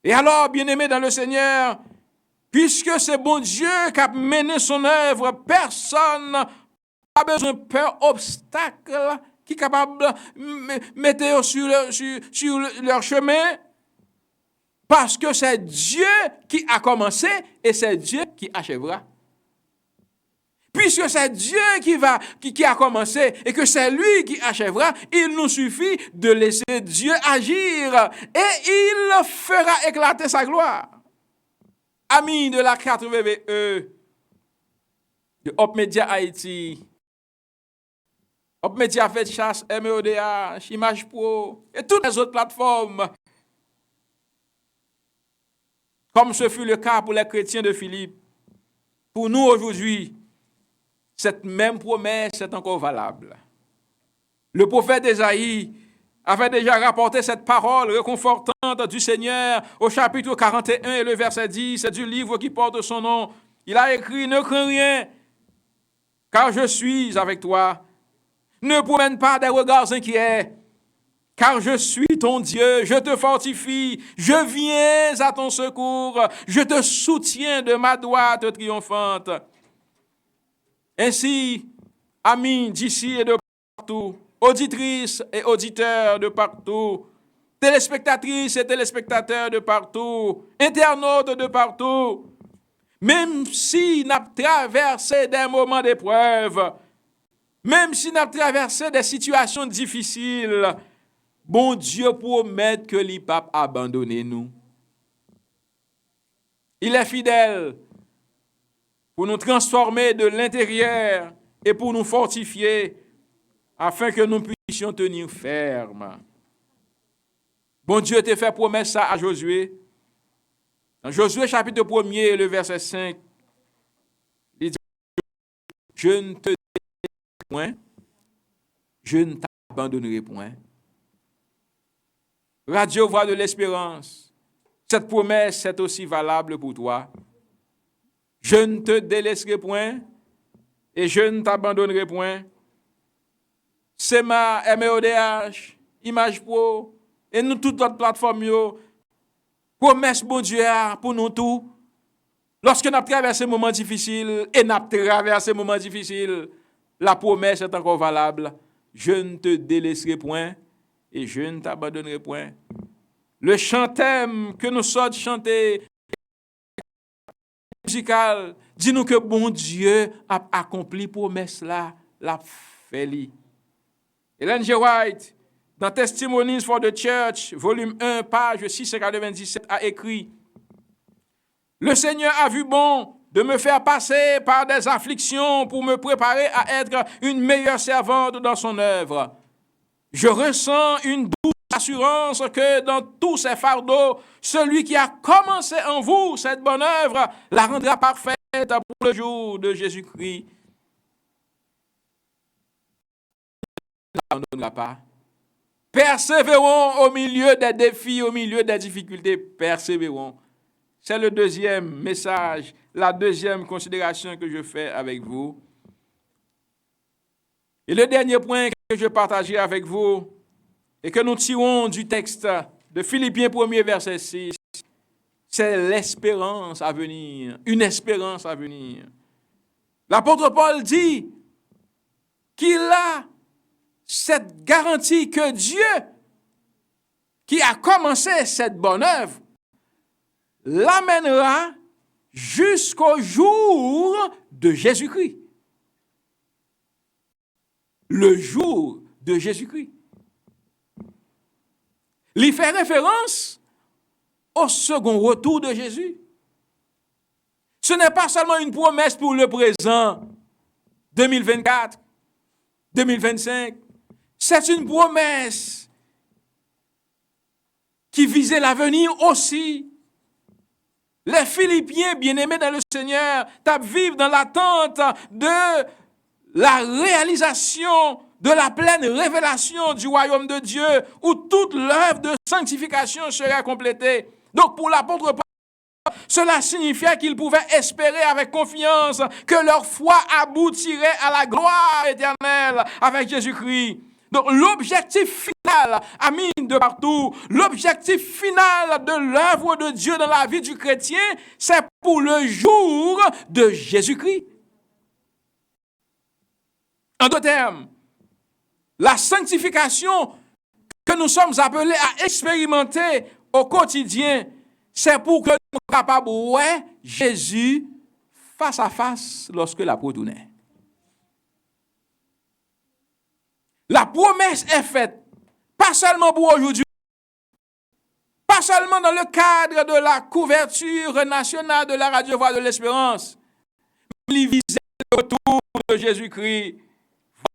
Et alors, bien-aimés dans le Seigneur, puisque c'est bon Dieu qui a mené son œuvre, personne n'a besoin de peur obstacle qui est capable de mettre sur leur chemin, parce que c'est Dieu qui a commencé et c'est Dieu qui achèvera. Puisque c'est Dieu qui a commencé et que c'est lui qui achèvera, il nous suffit de laisser Dieu agir et il fera éclater sa gloire. Amis de la 4VVE, de Hop Media Haïti, Hop Média fait chasse, MEODH, Image Pro et toutes les autres plateformes. Comme ce fut le cas pour les chrétiens de Philippe. Pour nous aujourd'hui, cette même promesse est encore valable. Le prophète Ésaïe avait déjà rapporté cette parole réconfortante du Seigneur au chapitre 41 et le verset 10 du livre qui porte son nom. Il a écrit « Ne crains rien, car je suis avec toi. Ne promène pas des regards inquiets, car je suis ton Dieu, je te fortifie, je viens à ton secours, je te soutiens de ma droite triomphante. » Ainsi, amis d'ici et de partout, auditrices et auditeurs de partout, téléspectatrices et téléspectateurs de partout, internautes de partout, même si nous avons traversé des moments d'épreuve, même si nous avons traversé des situations difficiles, bon Dieu promet que il ne va pas abandonner nous. Il est fidèle pour nous transformer de l'intérieur et pour nous fortifier afin que nous puissions tenir ferme. Bon Dieu t'a fait promesse ça à Josué. Dans Josué chapitre 1er, le verset 5, il dit « Je ne te délaisserai point, je ne t'abandonnerai point. » Radio Voix de l'Espérance, cette promesse est aussi valable pour toi. Je ne te délaisserai point et je ne t'abandonnerai point. C'est ma MEODH, Image Pro et nous toutes notre plateforme yo. Promesse bon Dieu pour nous tous. Lorsque nous traversons ces moments difficiles et nous traversons ces moments difficiles, la promesse est encore valable. Je ne te délaisserai point et je ne t'abandonnerai point. Le chant-thème que nous sommes chantés musical, dis-nous que bon Dieu a accompli promesse là, l'a fait li. Ellen G. White, dans Testimonies for the Church, volume 1, page 697, a écrit « Le Seigneur a vu bon de me faire passer par des afflictions pour me préparer à être une meilleure servante dans son œuvre. Je ressens une douce assurance que dans tous ces fardeaux, celui qui a commencé en vous cette bonne œuvre la rendra parfaite pour le jour de Jésus-Christ. » Ne l'abandonnera pas. Persévérons au milieu des défis, au milieu des difficultés. Persévérons. C'est le deuxième message, la deuxième considération que je fais avec vous. Et le dernier point que je partagerai avec vous et que nous tirons du texte de Philippiens 1er verset 6, c'est l'espérance à venir, une espérance à venir. L'apôtre Paul dit qu'il a cette garantie que Dieu, qui a commencé cette bonne œuvre, l'amènera jusqu'au jour de Jésus-Christ. Le jour de Jésus-Christ. Il fait référence au second retour de Jésus. Ce n'est pas seulement une promesse pour le présent, 2024, 2025. C'est une promesse qui visait l'avenir aussi. Les Philippiens, bien-aimés dans le Seigneur, vivent dans l'attente de la réalisation de la pleine révélation du royaume de Dieu, où toute l'œuvre de sanctification serait complétée. Donc pour l'apôtre Paul, cela signifiait qu'ils pouvaient espérer avec confiance que leur foi aboutirait à la gloire éternelle avec Jésus-Christ. Donc l'objectif final, amis de partout, l'objectif final de l'œuvre de Dieu dans la vie du chrétien, c'est pour le jour de Jésus-Christ. En d'autres termes, la sanctification que nous sommes appelés à expérimenter au quotidien, c'est pour que nous soyons capables de voir Jésus face à face lorsque la retournait. La promesse est faite, pas seulement pour aujourd'hui, pas seulement dans le cadre de la couverture nationale de la Radio Voix de l'Espérance, mais il visait le retour de Jésus-Christ.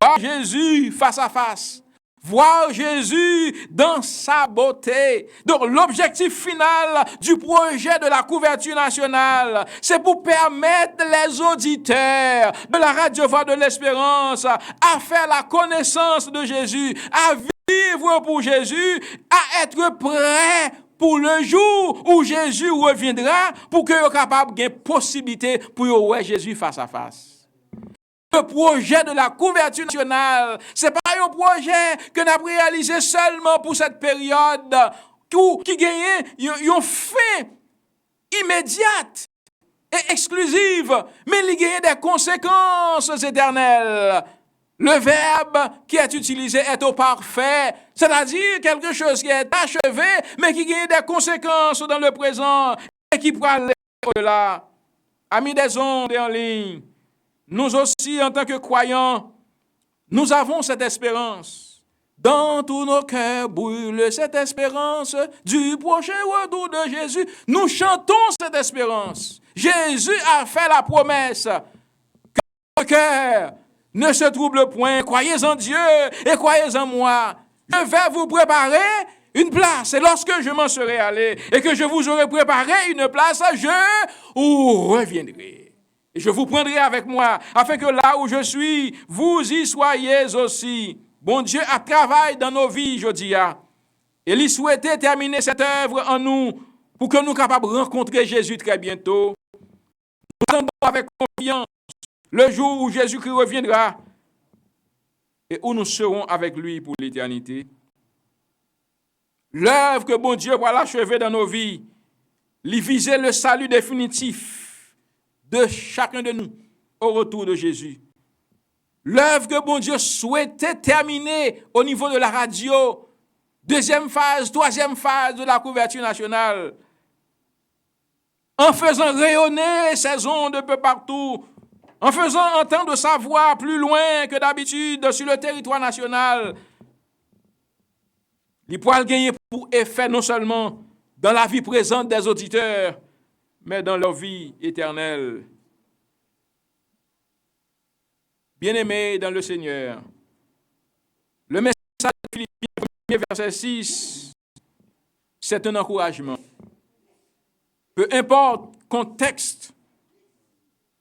voir Jésus face à face, voir Jésus dans sa beauté. Donc l'objectif final du projet de la couverture nationale, c'est pour permettre les auditeurs de la Radio Voix de l'Espérance à faire la connaissance de Jésus, à vivre pour Jésus, à être prêt pour le jour où Jésus reviendra, pour que soient capables de possibilité pour voir Jésus face à face. Le projet de la couverture nationale, ce n'est pas un projet que nous avons réalisé seulement pour cette période qui gagne une fin immédiate et exclusive, mais il gagne des conséquences éternelles. Le verbe qui est utilisé est au parfait, c'est-à-dire quelque chose qui est achevé, mais qui gagne des conséquences dans le présent et qui pourra aller au-delà. Amis des ondes et en ligne, nous aussi, en tant que croyants, nous avons cette espérance. Dans tous nos cœurs brûle cette espérance du prochain retour de Jésus. Nous chantons cette espérance. Jésus a fait la promesse que nos cœurs ne se troublent point. Croyez en Dieu et croyez en moi. Je vais vous préparer une place. Et lorsque je m'en serai allé et que je vous aurai préparé une place, je reviendrai. Et je vous prendrai avec moi, afin que là où je suis, vous y soyez aussi. Bon Dieu a travaillé dans nos vies, je dis. Et il souhaitait terminer cette œuvre en nous, pour que nous soyons capables de rencontrer Jésus très bientôt. Nous attendons avec confiance le jour où Jésus-Christ reviendra, et où nous serons avec lui pour l'éternité. L'œuvre que bon Dieu va l'achever dans nos vies, lui viser le salut définitif de chacun de nous au retour de Jésus. L'œuvre que bon Dieu souhaitait terminer au niveau de la radio, deuxième phase, troisième phase de la couverture nationale, en faisant rayonner ses ondes un peu partout, en faisant entendre sa voix plus loin que d'habitude sur le territoire national, il pourra gagner pour effet non seulement dans la vie présente des auditeurs, mais dans leur vie éternelle. Bien-aimés dans le Seigneur, le message de Philippiens 1, verset 6, c'est un encouragement. Peu importe le contexte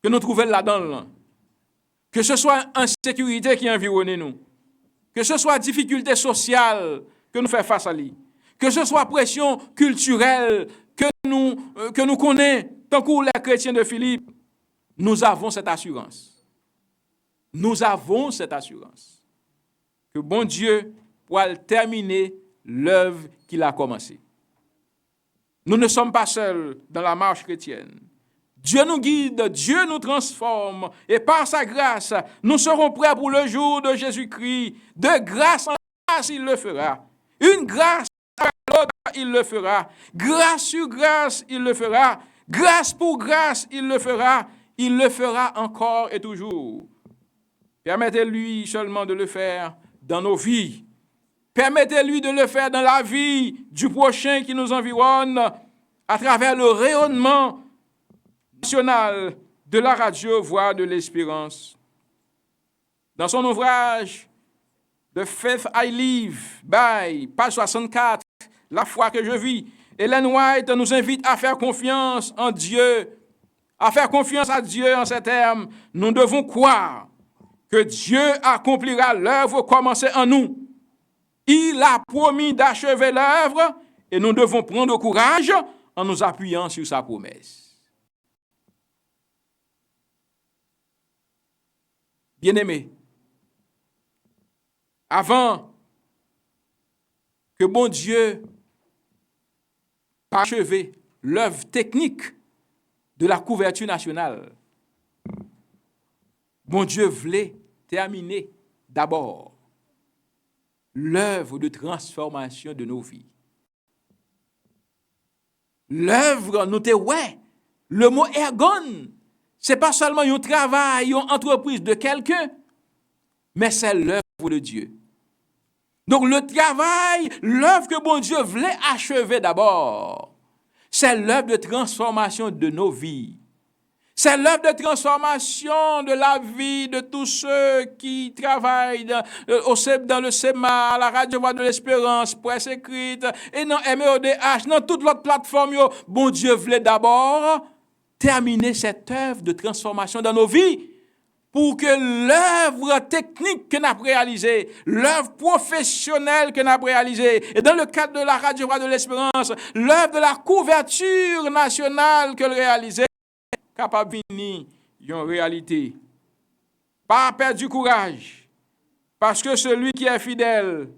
que nous trouvons là-dedans, que ce soit insécurité qui environne nous, que ce soit difficulté sociale que nous faisons face à lui, que ce soit pression culturelle que nous connaissons, tant que les chrétiens de Philippe, nous avons cette assurance. Nous avons cette assurance que bon Dieu pourra terminer l'œuvre qu'il a commencée. Nous ne sommes pas seuls dans la marche chrétienne. Dieu nous guide, Dieu nous transforme, et par sa grâce, nous serons prêts pour le jour de Jésus-Christ. De grâce en grâce, il le fera. Une grâce à l'autre, il le fera. Grâce sur grâce, il le fera. Grâce pour grâce, il le fera. Il le fera encore et toujours. Permettez-lui seulement de le faire dans nos vies. Permettez-lui de le faire dans la vie du prochain qui nous environne, à travers le rayonnement national de la Radio Voix de l'Espérance. Dans son ouvrage The Faith I Live, by, page 64, La foi que je vis, Ellen White nous invite à faire confiance en Dieu, à faire confiance à Dieu en ces termes. Nous devons croire que Dieu accomplira l'œuvre commencée en nous. Il a promis d'achever l'œuvre et nous devons prendre courage en nous appuyant sur sa promesse. Bien-aimés, avant que bon Dieu achève l'œuvre technique de la couverture nationale, bon Dieu voulait terminer d'abord l'œuvre de transformation de nos vies. L'œuvre, notez, le mot ergon, ce n'est pas seulement un travail, une entreprise de quelqu'un, mais c'est l'œuvre de Dieu. Donc le travail, l'œuvre que bon Dieu voulait achever d'abord, c'est l'œuvre de transformation de nos vies. C'est l'œuvre de transformation de la vie de tous ceux qui travaillent dans le SEMA, à la Radio Voix de l'Espérance, Presse écrite, et dans MEODH, dans toute l'autre plateforme. Bon Dieu voulait d'abord terminer cette œuvre de transformation dans nos vies pour que l'œuvre technique que nous avons réalisée, l'œuvre professionnelle que nous avons réalisée, et dans le cadre de la Radio Voix de l'Espérance, l'œuvre de la couverture nationale que nous réalisée, capable de venir en réalité. Pas perdre du courage, parce que celui qui est fidèle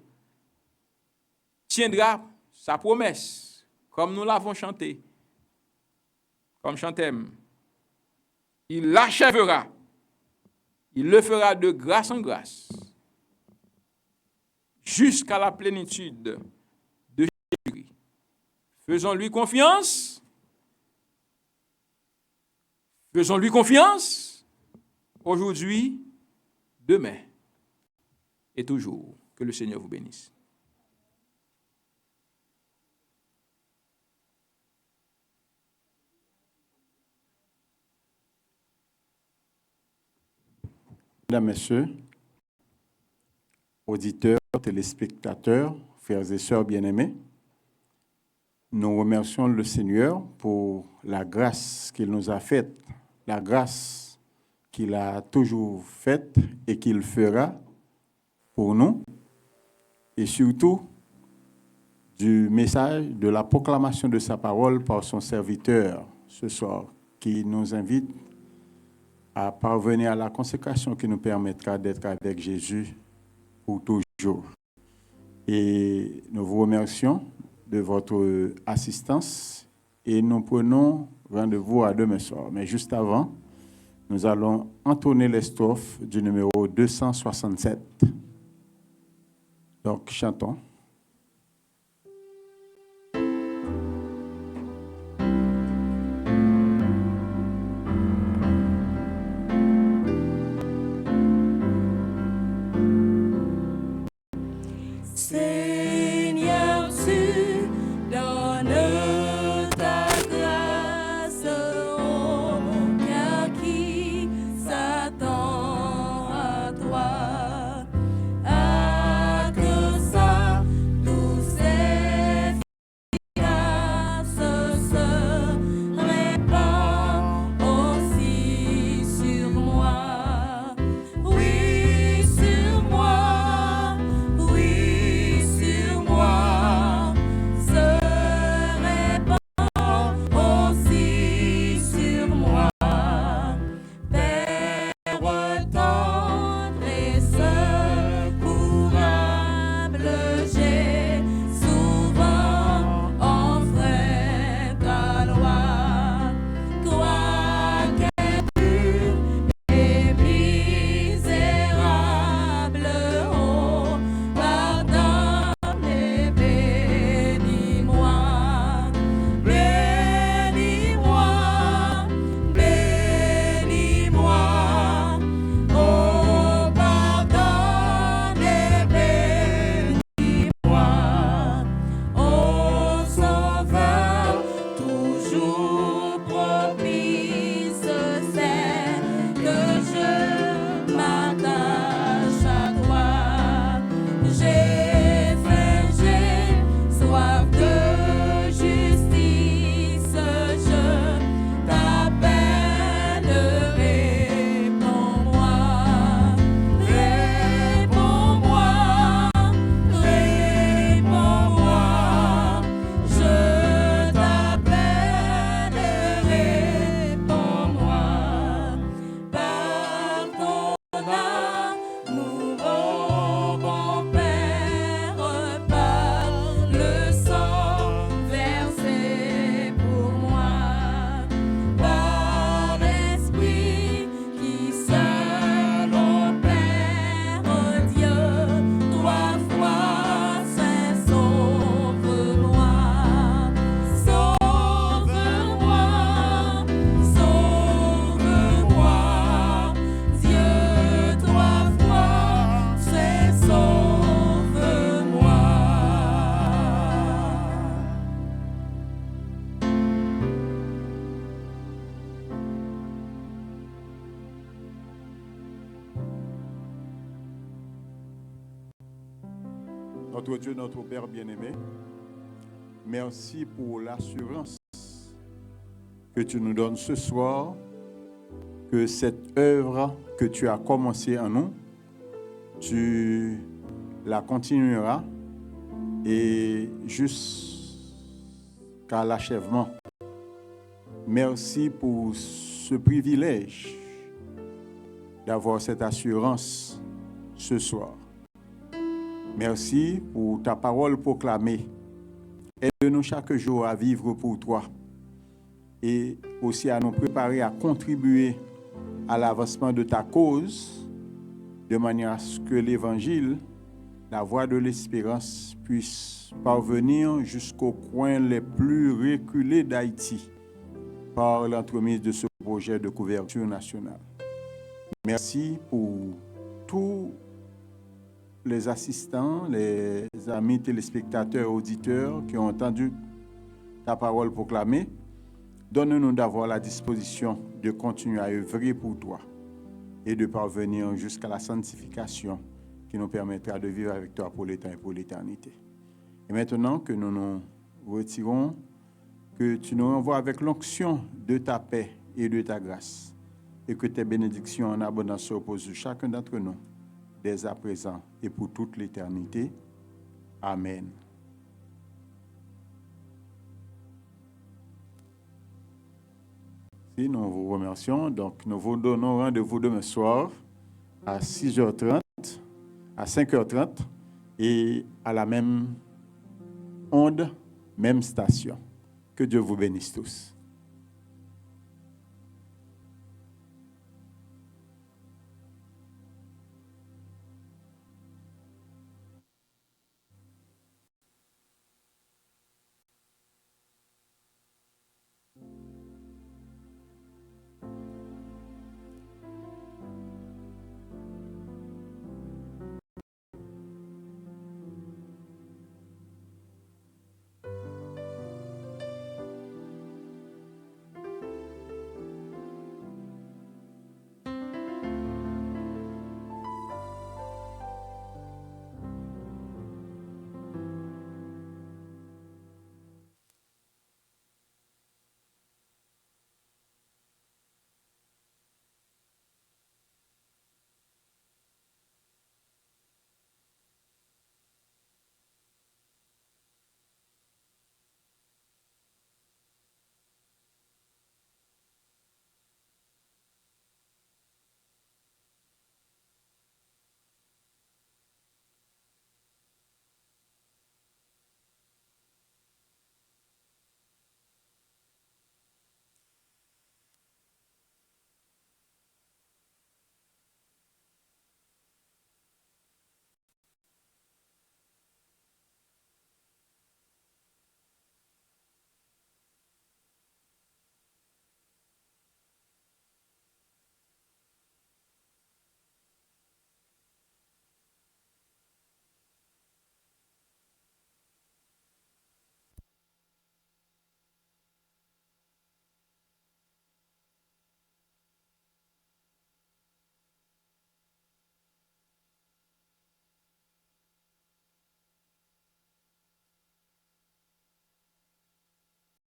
tiendra sa promesse, comme nous l'avons chanté, comme chantème. Il l'achèvera, il le fera de grâce en grâce, jusqu'à la plénitude de Jésus-Christ. Faisons-lui confiance. Faisons-lui confiance aujourd'hui, demain et toujours. Que le Seigneur vous bénisse. Mesdames, Messieurs, auditeurs, téléspectateurs, frères et sœurs bien-aimés, nous remercions le Seigneur pour la grâce qu'il nous a faite, la grâce qu'il a toujours faite et qu'il fera pour nous, et surtout du message, de la proclamation de sa parole par son serviteur ce soir, qui nous invite à parvenir à la consécration qui nous permettra d'être avec Jésus pour toujours. Et nous vous remercions de votre assistance et nous prenons rendez-vous à demain soir. Mais juste avant, nous allons entonner les strophes du numéro 267. Donc, chantons. Seigneur, tu donnes ta grâce au cœur qui s'attend à toi, à que sa Notre Dieu, notre Père bien-aimé, merci pour l'assurance que tu nous donnes ce soir, que cette œuvre que tu as commencée en nous, tu la continueras et jusqu'à l'achèvement. Merci pour ce privilège d'avoir cette assurance ce soir. Merci pour ta parole proclamée. Aide-nous chaque jour à vivre pour toi et aussi à nous préparer à contribuer à l'avancement de ta cause, de manière à ce que l'Évangile, la voie de l'espérance, puisse parvenir jusqu'aux coins les plus reculés d'Haïti par l'entremise de ce projet de couverture nationale. Merci pour tous les assistants, les amis téléspectateurs, auditeurs qui ont entendu ta parole proclamée. Donne-nous d'avoir la disposition de continuer à œuvrer pour toi et de parvenir jusqu'à la sanctification qui nous permettra de vivre avec toi pour l'éternité et pour l'éternité. Et maintenant que nous nous retirons, que tu nous renvoies avec l'onction de ta paix et de ta grâce, et que tes bénédictions en abondance se reposent sur chacun d'entre nous, dès à présent et pour toute l'éternité. Amen. Si nous vous remercions. Donc, nous vous donnons rendez-vous demain soir à 6h30, à 5h30 et à la même onde, même station. Que Dieu vous bénisse tous.